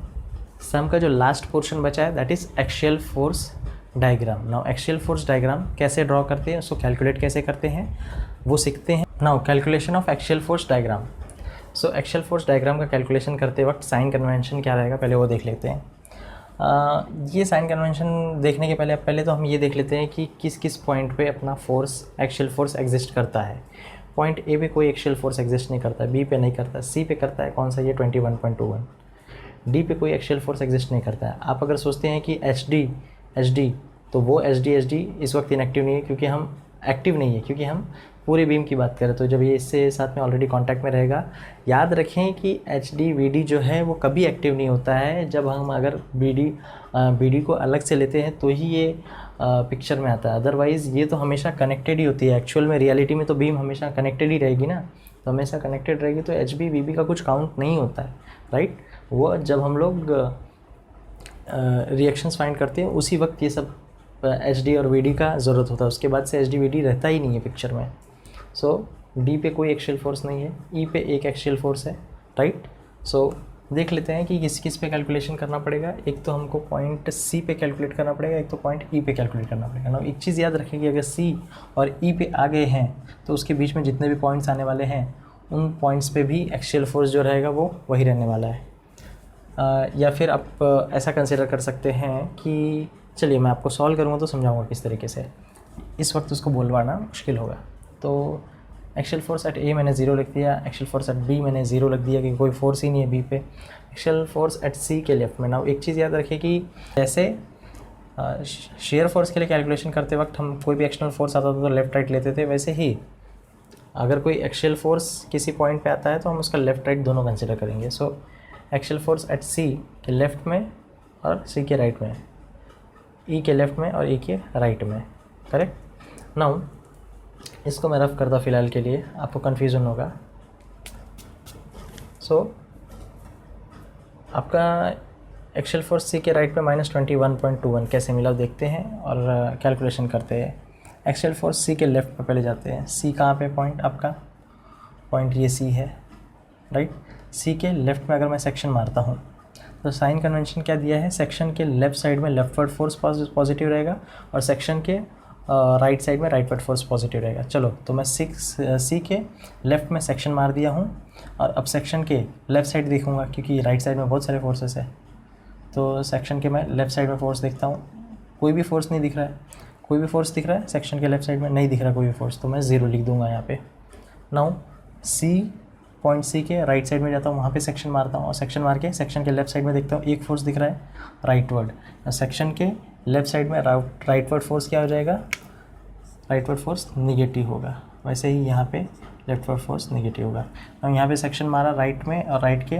सम का जो लास्ट पोर्शन बचा है that is axial force diagram. Now axial force diagram कैसे ड्रॉ करते हैं, उसको कैलकुलेट कैसे करते हैं वो सीखते हैं। Now calculation of axial force diagram. So axial force diagram का कैलकुलेशन करते वक्त साइन कन्वेंशन क्या रहेगा पहले वो देख लेते हैं। ये साइन कन्वेंशन देखने के पहले तो हम ये देख लेते हैं कि किस किस पॉइंट पे अपना फोर्स एक्सियल फोर्स एग्जिस्ट करता है। पॉइंट ए पे कोई एक्सियल फोर्स एग्जिस्ट नहीं करता, बी पे नहीं करता, सी पे करता है, कौन सा ये 21.21। डी पे कोई एक्सियल फोर्स एग्जिस्ट नहीं करता है। आप अगर सोचते हैं कि एच डी तो वो एच डी इस वक्त इनएक्टिव नहीं है क्योंकि हम एक्टिव नहीं है, क्योंकि हम पूरे बीम की बात करें। तो जब ये इससे साथ में ऑलरेडी कांटेक्ट में रहेगा, याद रखें कि एच डी जो है वो कभी एक्टिव नहीं होता है। जब हम अगर बी डी को अलग से लेते हैं तो ही ये पिक्चर में आता है, अदरवाइज़ ये तो हमेशा कनेक्टेड ही होती है। एक्चुअल में रियलिटी में तो बीम हमेशा कनेक्टेड ही रहेगी ना, तो हमेशा कनेक्टेड रहेगी, तो एच बी का कुछ काउंट नहीं होता है, राइट। वो जब हम लोग रिएक्शंस फाइंड करते हैं उसी वक्त ये सब एच डी और वी डी का ज़रूरत होता है, उसके बाद से एच डी वी डी रहता ही नहीं है पिक्चर में। सो डी पे कोई एक्सियल फोर्स नहीं है, ई पे एक एक्सियल फोर्स है, राइट। सो देख लेते हैं कि किस किस पे कैलकुलेशन करना पड़ेगा। एक तो हमको पॉइंट सी पे कैलकुलेट करना पड़ेगा, एक तो पॉइंट ई पे कैलकुलेट करना पड़ेगा ना। एक चीज़ याद रखें कि अगर सी और ई पे आ गए हैं तो उसके बीच में जितने भी पॉइंट्स आने वाले हैं उन पॉइंट्स पे भी एक्सियल फोर्स जो रहेगा वो वही रहने वाला है। या फिर आप ऐसा कंसिडर कर सकते हैं कि चलिए मैं आपको सॉल्व करूँगा तो समझाऊँगा किस तरीके से, इस वक्त उसको बोलवाना मुश्किल होगा। तो एक्शियल फोर्स एट ए मैंने 0 लिख दिया, एक्शियल फोर्स एट बी मैंने 0 लिख दिया क्योंकि कोई फोर्स ही नहीं है बी पे। एक्शियल फोर्स एट सी के लेफ्ट में। नाउ एक चीज़ याद रखिए कि जैसे शेयर फोर्स के लिए कैलकुलेशन करते वक्त हम कोई भी एक्सटर्नल फोर्स आता था तो लेफ्ट राइट लेते थे, वैसे ही अगर कोई एक्शियल फोर्स किसी पॉइंट पे आता है तो हम उसका लेफ्ट राइट दोनों कंसिडर करेंगे। सो एक्शियल फोर्स एट सी के लेफ्ट में और सी के राइट में, ई के लेफ्ट में और ई के राइट में, करेक्ट। नाउ इसको मैं रफ करता फ़िलहाल के लिए, आपको कन्फ्यूज़न होगा। सो आपका एक्शियल फोर्स सी के राइट पे -21.21 कैसे मिला देखते हैं और कैलकुलेशन करते हैं। एक्शियल फोर्स सी के लेफ्ट पे पहले जाते हैं। सी कहाँ पे पॉइंट, आपका पॉइंट ये सी है, राइट। सी के लेफ्ट में अगर मैं सेक्शन मारता हूँ तो साइन कन्वेंशन क्या दिया है, सेक्शन के लेफ्ट साइड में लेफ्टवर्ड फोर्स पॉजिटिव रहेगा और सेक्शन के राइट साइड में राइटवर्ड फोर्स पॉजिटिव रहेगा। चलो तो मैं सी के लेफ्ट में सेक्शन मार दिया हूँ और अब सेक्शन के लेफ़्ट साइड देखूँगा क्योंकि राइट साइड में बहुत सारे फोर्सेस है। तो सेक्शन के मैं लेफ़्ट साइड में फोर्स देखता हूँ, कोई भी फोर्स नहीं दिख रहा है। कोई भी फोर्स दिख रहा है सेक्शन के लेफ़्ट साइड में, नहीं दिख रहा कोई भी फोर्स, तो मैं 0 लिख दूंगा यहाँ पे। नाउ सी पॉइंट सी के राइट साइड में जाता हूँ, वहाँ पे सेक्शन मारता हूँ और सेक्शन मार के सेक्शन के लेफ़्ट साइड में देखता हूँ एक फोर्स दिख रहा है राइटवर्ड। सेक्शन के लेफ़्ट साइड में राइटवर्ड फोर्स क्या हो जाएगा, राइटवर्ड फोर्स निगेटिव होगा। वैसे ही यहाँ पे लेफ्टवर्ड फोर्स नेगेटिव होगा। अब यहाँ पे सेक्शन मारा राइट में और राइट के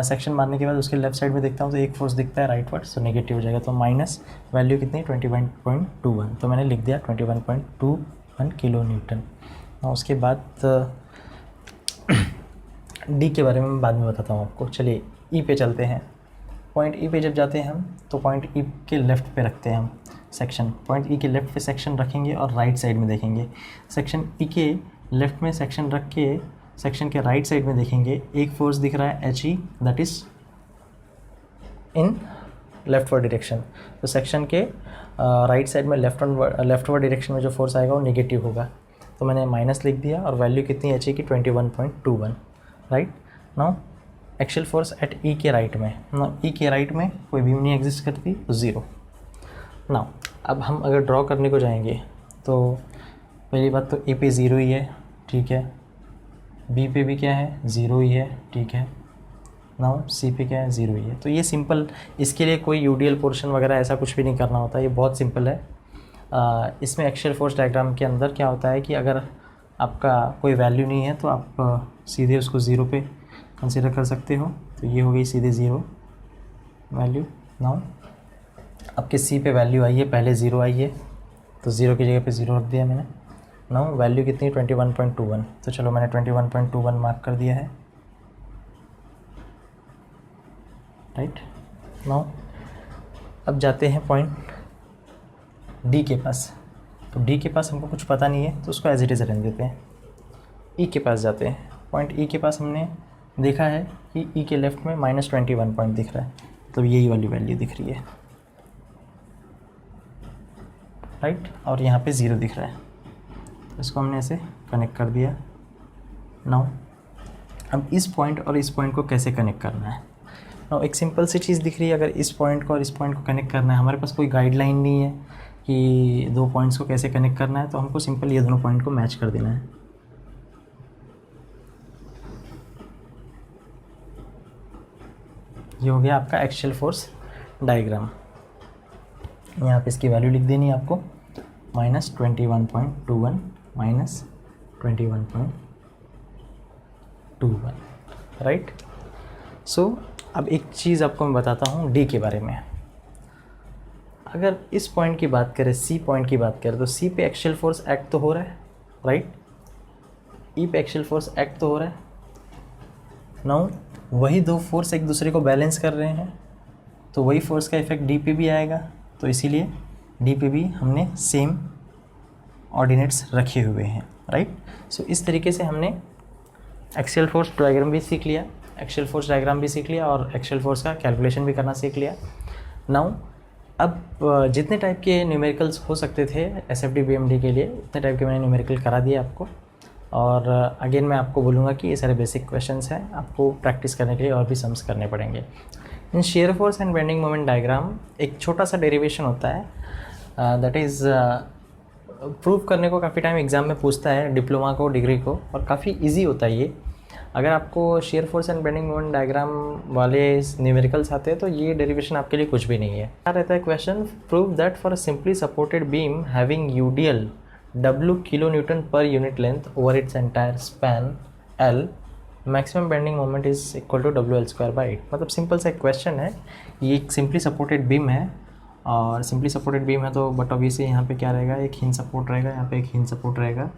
सेक्शन मारने के बाद उसके लेफ्ट साइड में देखता हूँ तो एक फोर्स दिखता है राइटवर्ड, तो नेगेटिव हो जाएगा। तो माइनस वैल्यू कितनी 21.21, तो मैंने लिख दिया 21.21 किलो न्यूटन। और उसके बाद डी के बारे में बाद में बताता हूँ आपको। चलिए ई पे चलते हैं। पॉइंट ई पे जब जाते हैं हम तो पॉइंट ई के लेफ़्ट पे रखते हैं हम सेक्शन। पॉइंट ई के लेफ़्ट पे सेक्शन रखेंगे और राइट साइड में देखेंगे। सेक्शन ई के लेफ़्ट में सेक्शन रख के सेक्शन के राइट साइड में देखेंगे एक फोर्स दिख रहा है H E, that is in leftward direction. तो सेक्शन के राइट साइड में लेफ्टवर्ड डायरेक्शन में जो फोर्स आएगा वो नेगेटिव होगा। तो मैंने माइनस लिख दिया और वैल्यू कितनी एच ई की 21.21, right. Now axial force at E के राइट में, नाउ ई के राइट में कोई बीम नहीं एग्जिस्ट करती तो 0। नाउ अब हम अगर ड्रॉ करने को जाएंगे तो पहली बात तो ए पे 0 ही है, ठीक है। बी पे भी क्या है 0 ही है, ठीक है। नाउ सी पे क्या है 0 ही है। तो ये सिंपल, इसके लिए कोई यूडीएल पोर्शन वगैरह ऐसा कुछ भी नहीं करना होता, ये बहुत सिंपल है। इसमें एक्शियल फोर्स डायग्राम के अंदर क्या होता है कि अगर आपका कोई वैल्यू नहीं है तो आप सीधे उसको 0 पे कंसिडर कर सकते हो। तो ये हो गई सीधे 0 वैल्यू। नाउ आपके सी पे वैल्यू आई है, पहले 0 आई है तो 0 की जगह पे 0 रख दिया मैंने। नाउ वैल्यू कितनी 21.21, तो चलो मैंने 21.21 मार्क कर दिया है, राइट। नाउ अब जाते हैं पॉइंट डी के पास। तो डी के पास हमको कुछ पता नहीं है तो उसको एज इट इज़ रहने देते हैं। ई के पास जाते हैं। पॉइंट ई के पास हमने देखा है कि ई के लेफ़्ट में -21 पॉइंट दिख रहा है, तो यही वाली वैल्यू दिख रही है, राइट। और यहाँ पे 0 दिख रहा है, इसको हमने ऐसे कनेक्ट कर दिया। नाउ अब इस पॉइंट और इस पॉइंट को कैसे कनेक्ट करना है। नाउ एक सिंपल सी चीज़ दिख रही है, अगर इस पॉइंट को और इस पॉइंट को कनेक्ट करना है, हमारे पास कोई गाइडलाइन नहीं है कि दो पॉइंट्स को कैसे कनेक्ट करना है, तो हमको सिंपल ये दोनों पॉइंट को मैच कर देना है। ये हो गया आपका एक्शियल फोर्स डायग्राम। यहाँ पे इसकी वैल्यू लिख देनी है आपको, -21.21 -21.21, राइट। सो अब एक चीज़ आपको मैं बताता हूँ डी के बारे में। अगर इस पॉइंट की बात करें, सी पॉइंट की बात करें, तो सी पे एक्शियल फोर्स एक्ट तो हो रहा है, राइट। ई पे एक्शियल फोर्स एक्ट तो हो रहा है। नाउ वही दो फोर्स एक दूसरे को बैलेंस कर रहे हैं, तो वही फोर्स का इफेक्ट डी पे भी आएगा, तो इसीलिए डी पे भी हमने सेम ऑर्डिनेट्स रखे हुए हैं, राइट। सो इस तरीके से हमने एक्शियल फोर्स डायग्राम भी सीख लिया, एक्शियल फोर्स डायग्राम भी सीख लिया और एक्शियल फोर्स का कैलकुलेशन भी करना सीख लिया। नाउ अब जितने टाइप के न्यूमेरिकल्स हो सकते थे एसएफडी बीएमडी के लिए, उतने टाइप के मैंने न्यूमेरिकल करा दिए आपको। और अगेन मैं आपको बोलूँगा कि ये सारे बेसिक क्वेश्चंस हैं, आपको प्रैक्टिस करने के लिए और भी सम्स करने पड़ेंगे। In shear force and bending moment diagram एक छोटा सा डेरिवेशन होता है, दैट इज़ प्रूव करने को काफ़ी टाइम एग्ज़ाम में पूछता है, डिप्लोमा को, डिग्री को, और काफ़ी इजी होता है ये। अगर आपको share force and bending moment diagram वाले न्यूमेरिकल्स आते हैं तो ये डेरिवेशन आपके लिए कुछ भी नहीं है। क्या रहता है question, prove that for a simply supported beam having UDL W kilo newton per unit length over its entire span L, maximum bending moment is equal to WL²/8। मतलब सिंपल सा एक क्वेश्चन है। ये एक सिंपली सपोर्टेड बीम है, और simply supported beam है तो बट ऑब्वियसली यहाँ पे क्या रहेगा, एक हिंज सपोर्ट रहेगा, यहाँ पे एक हिंज सपोर्ट रहेगा,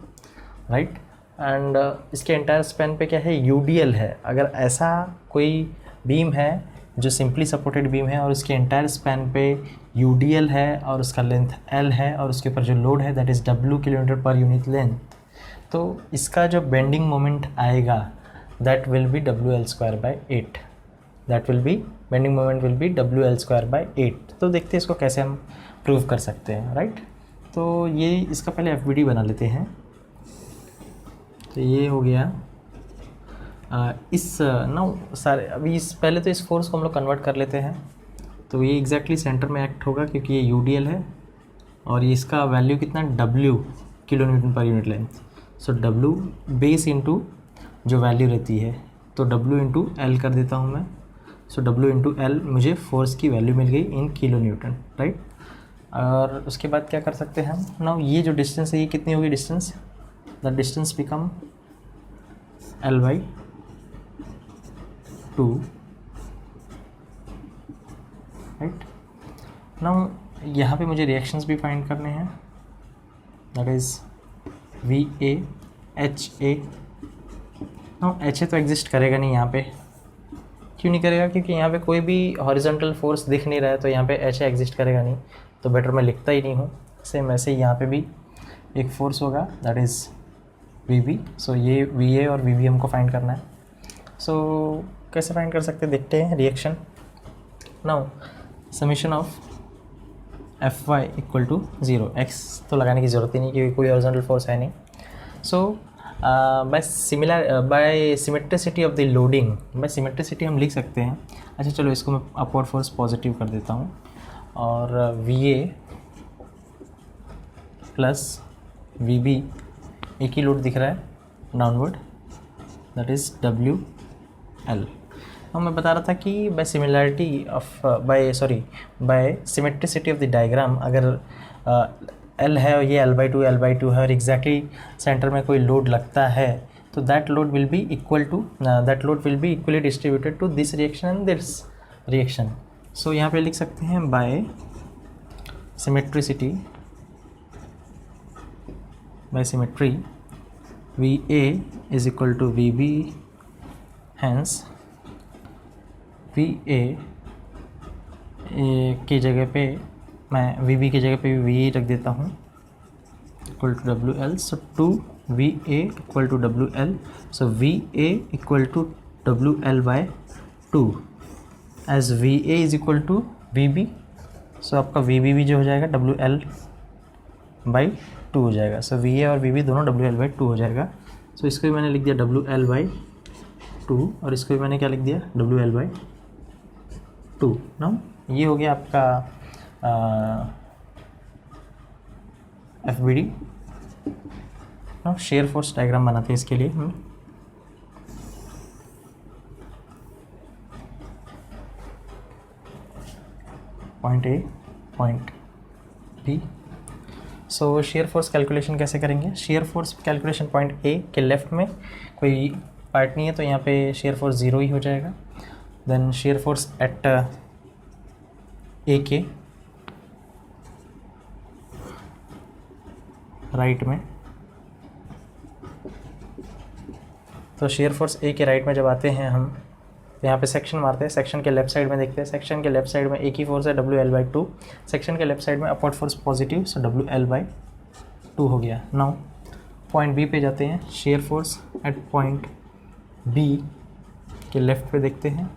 राइट। एंड इसके एंटायर स्पैन पे क्या है, यूडीएल है। अगर ऐसा कोई बीम है जो सिंपली सपोर्टेड बीम है और उसके एंटायर स्पैन पे यूडीएल है और उसका लेंथ L है और उसके ऊपर जो लोड है दैट इज़ W किलोमीटर पर यूनिट लेंथ, तो इसका जो बेंडिंग मोमेंट आएगा that will be WL²/8। That will be bending moment will B WL²/8। तो देखते हैं इसको कैसे हम प्रूव कर सकते हैं, राइट। तो ये इसका पहले FBD बना लेते हैं। तो ये हो गया इस ना सारे, अभी इस पहले तो इस फोर्स को हम लोग कन्वर्ट कर लेते हैं। तो ये एग्जैक्टली सेंटर में एक्ट होगा क्योंकि ये यूडीएल है और ये इसका वैल्यू कितना, W kilo newton per unit length. So W base into जो वैल्यू रहती है तो W इंटू L कर देता हूँ मैं। सो W इंटू L मुझे फोर्स की वैल्यू मिल गई इन किलो न्यूटन, राइट। और उसके बाद क्या कर सकते हैं हम, नाउ ये जो डिस्टेंस है ये कितनी होगी distance, the distance become L/2। Right. Now यहाँ पे मुझे रिएक्शंस भी फाइंड करने हैं, that is VA HA। Now HA तो एग्जिस्ट करेगा नहीं यहाँ पे, क्यों नहीं करेगा, क्योंकि यहाँ पे कोई भी हॉरिजॉन्टल फोर्स दिख नहीं रहा है, तो यहाँ पे HA एग्जिस्ट करेगा नहीं, तो बेटर मैं लिखता ही नहीं हूँ। सेम वैसे ही यहाँ पे भी एक फोर्स होगा दैट इज़ VB। सो ये VA और VB हमको फाइंड करना है। सो कैसे फाइंड कर सकते हैं, देखते हैं reaction. Now summation of Fy equal to 0, x तो लगाने की ज़रूरत ही नहीं क्योंकि कोई हॉरिजॉन्टल फोर्स है नहीं। So by symmetricity of the loading, by symmetricity हम लिख सकते हैं। अच्छा चलो इसको मैं अपवर्ड फोर्स पॉजिटिव कर देता हूँ, और VA प्लस VB एक ही लोड दिख रहा है डाउनवर्ड, दैट इज़ WL। और मैं बता रहा था कि by symmetricity of the diagram, अगर L है और ये L/2 है और एग्जैक्टली सेंटर में कोई लोड लगता है तो that load will be equally distributed to this reaction and this reaction. So यहाँ पे लिख सकते हैं by symmetry VA is equal to VB, hence VA की जगह पे मैं VB की जगह पे VA रख देता हूँ equal to WL। So 2VA equal to WL। So VA equal to WL/2 as VA is equal to VB। So आपका VB भी जो हो जाएगा WL/2 हो जाएगा। सो VA और VB दोनों WL/2 हो जाएगा। सो इसको भी मैंने लिख दिया WL/2 और इसको भी मैंने क्या लिख दिया WL/2 ना। ये हो गया आपका FBD। शेयर फोर्स डायग्राम बनाते हैं इसके लिए हम। Point A, point B। So share force calculation कैसे करेंगे, share force calculation point A के लेफ्ट में कोई पार्ट नहीं है तो यहाँ पे शेयर फोर्स 0 ही हो जाएगा। Then shear force at A के राइट में, तो शेयर फोर्स A के राइट में जब आते हैं हम तो यहाँ पे सेक्शन मारते हैं। सेक्शन के लेफ्ट साइड में देखते हैं, सेक्शन के लेफ्ट साइड में एक ही फोर्स है WL/2। सेक्शन के लेफ्ट साइड में अपवर्ड फोर्स पॉजिटिव, सो WL/2 हो गया। नाउ पॉइंट B पे जाते हैं, shear force eight point B के लेफ्ट पे देखते हैं।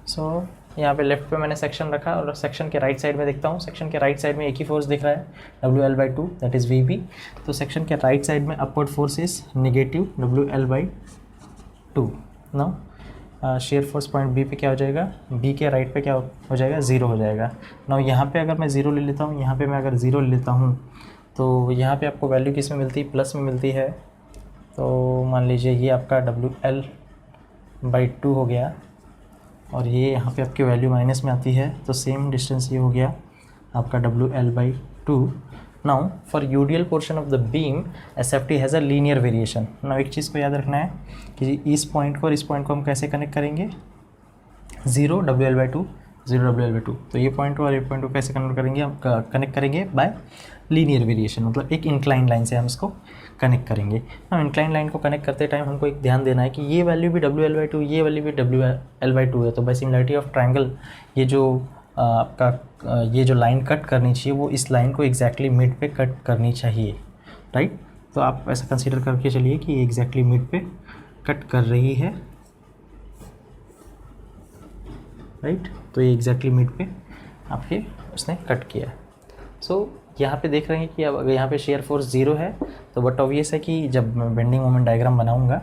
सो यहाँ पे लेफ्ट पे मैंने सेक्शन रखा और सेक्शन के राइट साइड में देखता हूँ। सेक्शन के राइट साइड में एक ही फोर्स दिख रहा है WL/2 दैट इज़ VB। तो सेक्शन के राइट साइड में upward force is negative WL/2। Now shear force point B पे क्या हो जाएगा, B के राइट पे क्या हो जाएगा, 0 हो जाएगा। नाउ यहाँ पे अगर मैं 0 ले लेता हूँ, यहाँ पे मैं अगर 0 ले लेता हूँ तो यहाँ पे आपको वैल्यू किस में मिलती है, प्लस में मिलती है। तो मान लीजिए ये आपका WL/2 हो गया और ये यहाँ पे आपकी वैल्यू माइनस में आती है, तो सेम डिस्टेंस ये हो गया आपका WL/2। Now for UDL portion of the beam SFT has a linear variation. Now एक चीज़ को याद रखना है कि इस पॉइंट को और इस पॉइंट को हम कैसे कनेक्ट करेंगे, 0 WL/2 0 WL/2। तो ये पॉइंट और ये पॉइंट को कैसे कनेक्ट करेंगे, हम कनेक्ट करेंगे बाय लीनियर वेरिएशन, मतलब एक इंक्लाइन लाइन से हम इसको कनेक्ट करेंगे। हम इंक्लाइन लाइन को कनेक्ट करते टाइम हमको एक ध्यान देना है कि ये वैल्यू भी WL/2, ये वैल्यू भी WL/2 है। तो बाय सिमिलरिटी ऑफ ट्रायंगल ये जो आपका ये जो लाइन कट करनी चाहिए वो इस लाइन को एग्जैक्टली मिड पे कट करनी चाहिए, राइट। तो आप ऐसा कंसीडर करके चलिए कि ये एग्जैक्टली मिड पे कट कर रही है, राइट। तो ये एग्जैक्टली मिड पे आपके उसने कट किया। सो यहाँ पे देख रहे हैं कि अब अगर यहाँ पे शेयर फोर्स 0 है तो बट ऑब्वियस है कि जब मैं बेंडिंग मोमेंट डायग्राम बनाऊँगा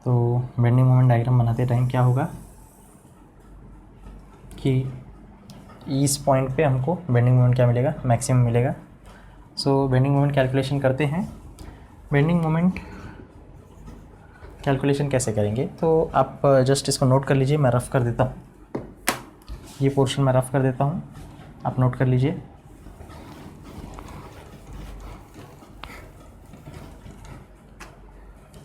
तो बेंडिंग मोमेंट डायग्राम बनाते टाइम क्या होगा कि इस पॉइंट पे हमको बेंडिंग मोमेंट क्या मिलेगा, मैक्सिमम मिलेगा। सो बेंडिंग मोमेंट कैलकुलेशन करते हैं। बेंडिंग मोमेंट कैलकुलेशन कैसे करेंगे, तो आप जस्ट इसको नोट कर लीजिए, मैं रफ़ कर देता हूँ। ये पोर्शन मैं रफ़ कर देता हूँ, आप नोट कर लीजिए।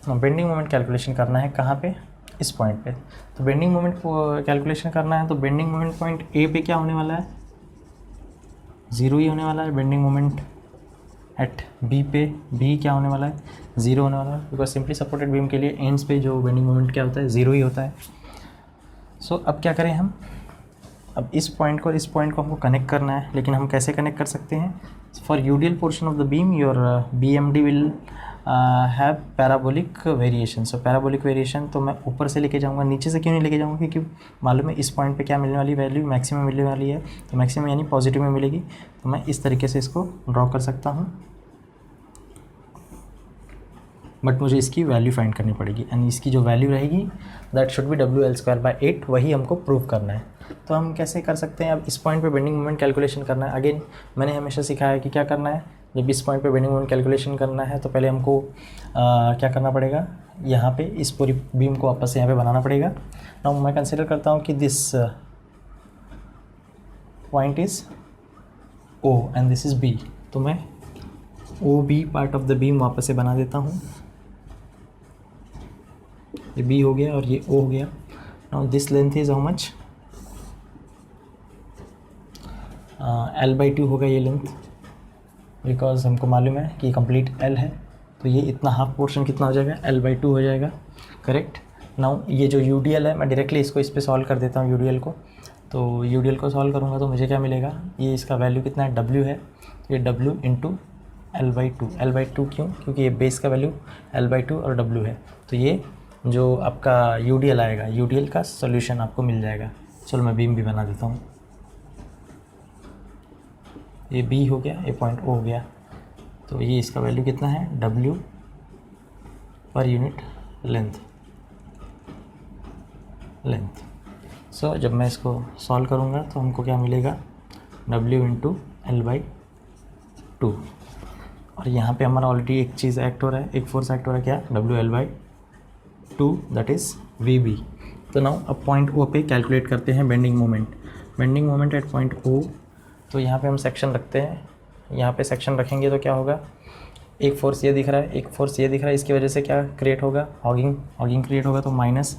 बेंडिंग मोमेंट कैलकुलेशन करना है कहाँ पे, इस पॉइंट पे। तो बेंडिंग मोमेंट को कैलकुलेशन करना है तो बेंडिंग मोमेंट पॉइंट ए पे क्या होने वाला है, 0 ही होने वाला है। बेंडिंग मोमेंट एट बी पे भी क्या होने वाला है, 0 होने वाला है, बिकॉज सिंपली सपोर्टेड बीम के लिए एंड्स पे जो बेंडिंग मोमेंट क्या होता है, 0 ही होता है। सो अब क्या करें हम, अब इस पॉइंट को और इस पॉइंट को हमको कनेक्ट करना है, लेकिन हम कैसे कनेक्ट कर सकते हैं। For UDL portion of the beam your BMD will have parabolic variation. So parabolic variation तो मैं ऊपर से लेके जाऊंगा, नीचे से क्यों नहीं लेके जाऊंगा, क्योंकि मालूम है इस पॉइंट पे क्या मिलने वाली वैल्यू, मैक्सिमम मिलने वाली है। तो मैक्सिमम यानी पॉजिटिव में मिलेगी, तो मैं इस तरीके से इसको ड्रॉ कर सकता हूँ, बट मुझे इसकी वैल्यू फाइंड करनी पड़ेगी एंड इसकी जो वैल्यू रहेगी दैट शुड बी WL²/8, वही हमको प्रूव करना है। तो हम कैसे कर सकते हैं, अब इस पॉइंट पे बेंडिंग मोमेंट कैलकुलेशन करना है। अगेन मैंने हमेशा सिखाया है कि क्या करना है, जब इस पॉइंट पे बेंडिंग मोमेंट कैलकुलेशन करना है तो पहले हमको क्या करना पड़ेगा, यहाँ पे इस पूरी बीम को वापस से यहाँ पे बनाना पड़ेगा। नाउ मैं कंसिडर करता हूँ कि this point is O and this is B, तो मैं OB part of the beam वापस से बना देता हूँ। ये B हो गया और ये O हो गया। Now this length is how much, L/2 होगा ये लेंथ, बिकॉज हमको मालूम है कि कंप्लीट L है, तो ये इतना हाफ पोर्शन कितना हो जाएगा, L/2 हो जाएगा, करेक्ट। नाउ ये जो UDL है मैं डायरेक्टली इसको इस पर सॉल्व कर देता हूँ UDL को। तो UDL को सॉल्व करूँगा तो मुझे क्या मिलेगा, ये इसका वैल्यू कितना है, W है, ये W इंटू L/2। L/2 क्यों, क्योंकि ये बेस का वैल्यू L/2 और W है। तो ये जो आपका UDL आएगा, UDL का सोल्यूशन आपको मिल जाएगा। चलो मैं बीम भी बना देता हूँ। ये B हो गया, ये पॉइंट O हो गया, तो ये इसका वैल्यू कितना है, W पर यूनिट लेंथ। सो जब मैं इसको सॉल्व करूँगा तो हमको क्या मिलेगा, W इंटू L/2। और यहाँ पे हमारा ऑलरेडी एक चीज़ एक्ट हो रहा है, एक फोर्स एक्ट हो रहा है, क्या, WL/2 दैट इज़ VB। तो नाउ अब पॉइंट O पे कैलकुलेट करते हैं bending moment at point O। तो यहाँ पे हम सेक्शन रखते हैं, यहाँ पे सेक्शन रखेंगे तो क्या होगा, एक फोर्स ये दिख रहा है, एक फोर्स ये दिख रहा है, इसकी वजह से क्या क्रिएट होगा, हॉगिंग क्रिएट होगा। तो माइनस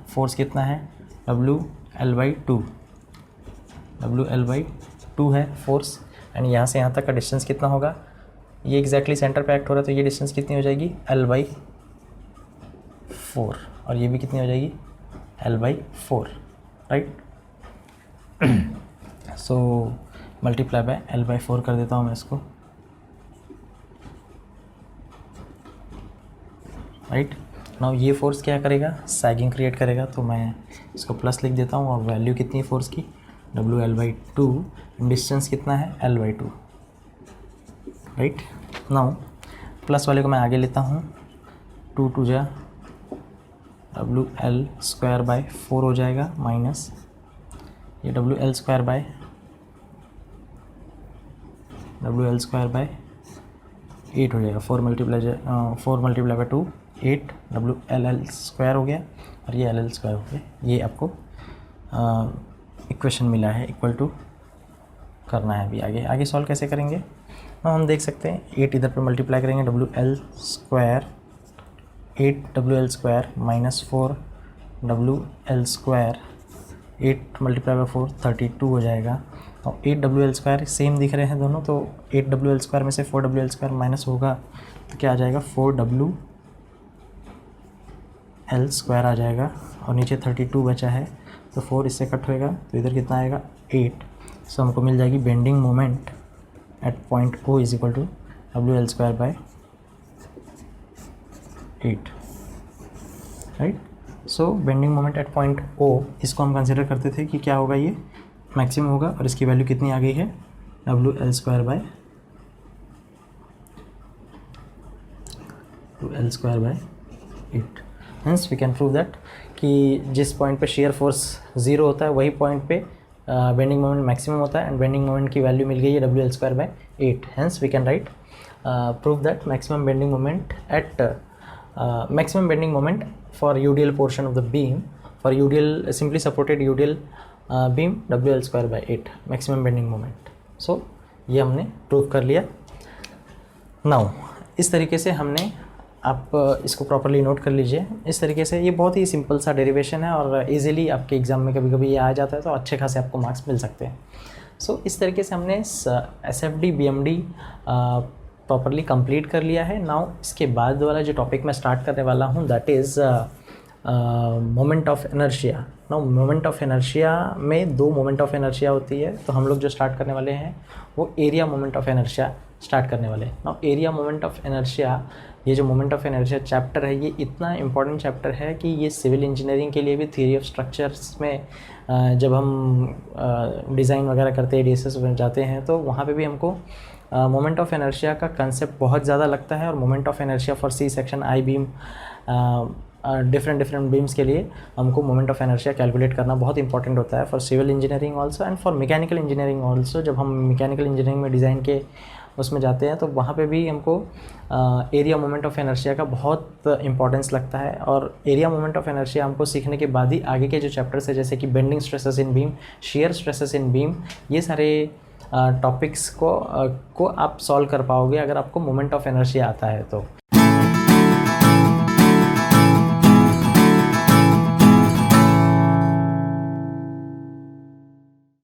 फोर्स कितना है, WL/2 है फोर्स, एंड यहाँ से यहाँ तक का डिस्टेंस कितना होगा, ये एग्जैक्टली सेंटर पे एक्ट हो रहा है, तो ये डिस्टेंस कितनी हो जाएगी, L/4, और ये भी कितनी हो जाएगी, L/4, right. So multiply by L/4 कर देता हूँ मैं इसको, राइट। नाउ ये फोर्स क्या करेगा, सैगिंग क्रिएट करेगा, तो मैं इसको प्लस लिख देता हूँ। और वैल्यू कितनी है फोर्स की, WL/2, डिस्टेंस कितना है, L/2, राइट। नाउ प्लस वाले को मैं आगे लेता हूँ, 2 2 जा WL²/4 हो जाएगा, माइनस ये WL² 8 हो जाएगा, 4 मल्टीप्लाई बाई 2 8 WL² हो गया और ये LL² हो गया। ये आपको इक्वेशन मिला है, इक्वल टू करना है अभी आगे सॉल्व कैसे करेंगे। हम देख सकते हैं 8 इधर पे मल्टीप्लाई करेंगे, WL² 8 WL² minus 4 WL², 8 multiply by 4 32 हो जाएगा। और 8 WL² सेम दिख रहे हैं दोनों, तो 8 WL² में से 4 WL² माइनस होगा तो क्या आ जाएगा, 4 WL² आ जाएगा और नीचे 32 बचा है तो 4 इससे कट होएगा तो इधर कितना आएगा 8। सो हमको मिल जाएगी bending moment at point O is equal to WL² by 8, right. So bending moment at point O इसको हम कंसिडर करते थे कि क्या होगा, ये मैक्सिमम होगा और इसकी वैल्यू कितनी आ गई है, WL² by 8। Hence we can prove that कि जिस पॉइंट पे शेयर फोर्स 0 होता है वही पॉइंट पे बेंडिंग मोमेंट मैक्सिमम होता है एंड बेंडिंग मोमेंट की वैल्यू मिल गई है WL² by 8। Hence we can write prove that maximum bending moment for UDL portion of the beam, for UDL simply supported UDL beam WL² by 8 maximum bending moment। so ये हमने prove कर लिया। Now इस तरीके से हमने, आप इसको प्रॉपरली नोट कर लीजिए, इस तरीके से ये बहुत ही सिंपल सा डेरिवेशन है और इजीली आपके एग्ज़ाम में कभी कभी ये आ जाता है तो अच्छे खासे आपको मार्क्स मिल सकते हैं। सो इस तरीके से हमने SFD BMD प्रॉपरली कंप्लीट कर लिया है। नाउ इसके बाद वाला जो टॉपिक मैं स्टार्ट करने वाला हूँ that is moment of inertia. Now moment of inertia में 2 मोमेंट ऑफ इनर्शिया होती है, तो हम लोग जो स्टार्ट करने वाले हैं वो area moment of inertia start करने वाले हैं। Now area moment of inertia, ये जो मोमेंट ऑफ इनर्शिया चैप्टर है ये इतना इंपॉर्टेंट चैप्टर है कि ये सिविल इंजीनियरिंग के लिए भी थ्योरी ऑफ स्ट्रक्चर्स में जब हम डिज़ाइन वगैरह करते हैं DSS में जाते हैं तो वहाँ पे भी हमको मोमेंट ऑफ इनर्शिया का कंसेप्ट बहुत ज़्यादा लगता है। और moment of inertia for C section I beam, different beams के लिए हमको मोमेंट ऑफ इनर्शिया कैलकुलेट करना बहुत इंपॉर्टेंट होता है for civil engineering also and for mechanical engineering also. जब हम मैकेनिकल इंजीनियरिंग में डिज़ाइन के उसमें जाते हैं तो वहाँ पे भी हमको एरिया मोमेंट ऑफ इनर्शिया का बहुत इंपॉर्टेंस लगता है। और एरिया मोमेंट ऑफ इनर्शिया हमको सीखने के बाद ही आगे के जो चैप्टर्स है जैसे कि बेंडिंग स्ट्रेसेस इन बीम, शेयर स्ट्रेसेस इन बीम, ये सारे टॉपिक्स को आप सॉल्व कर पाओगे अगर आपको मोमेंट ऑफ इनर्शिया आता है तो।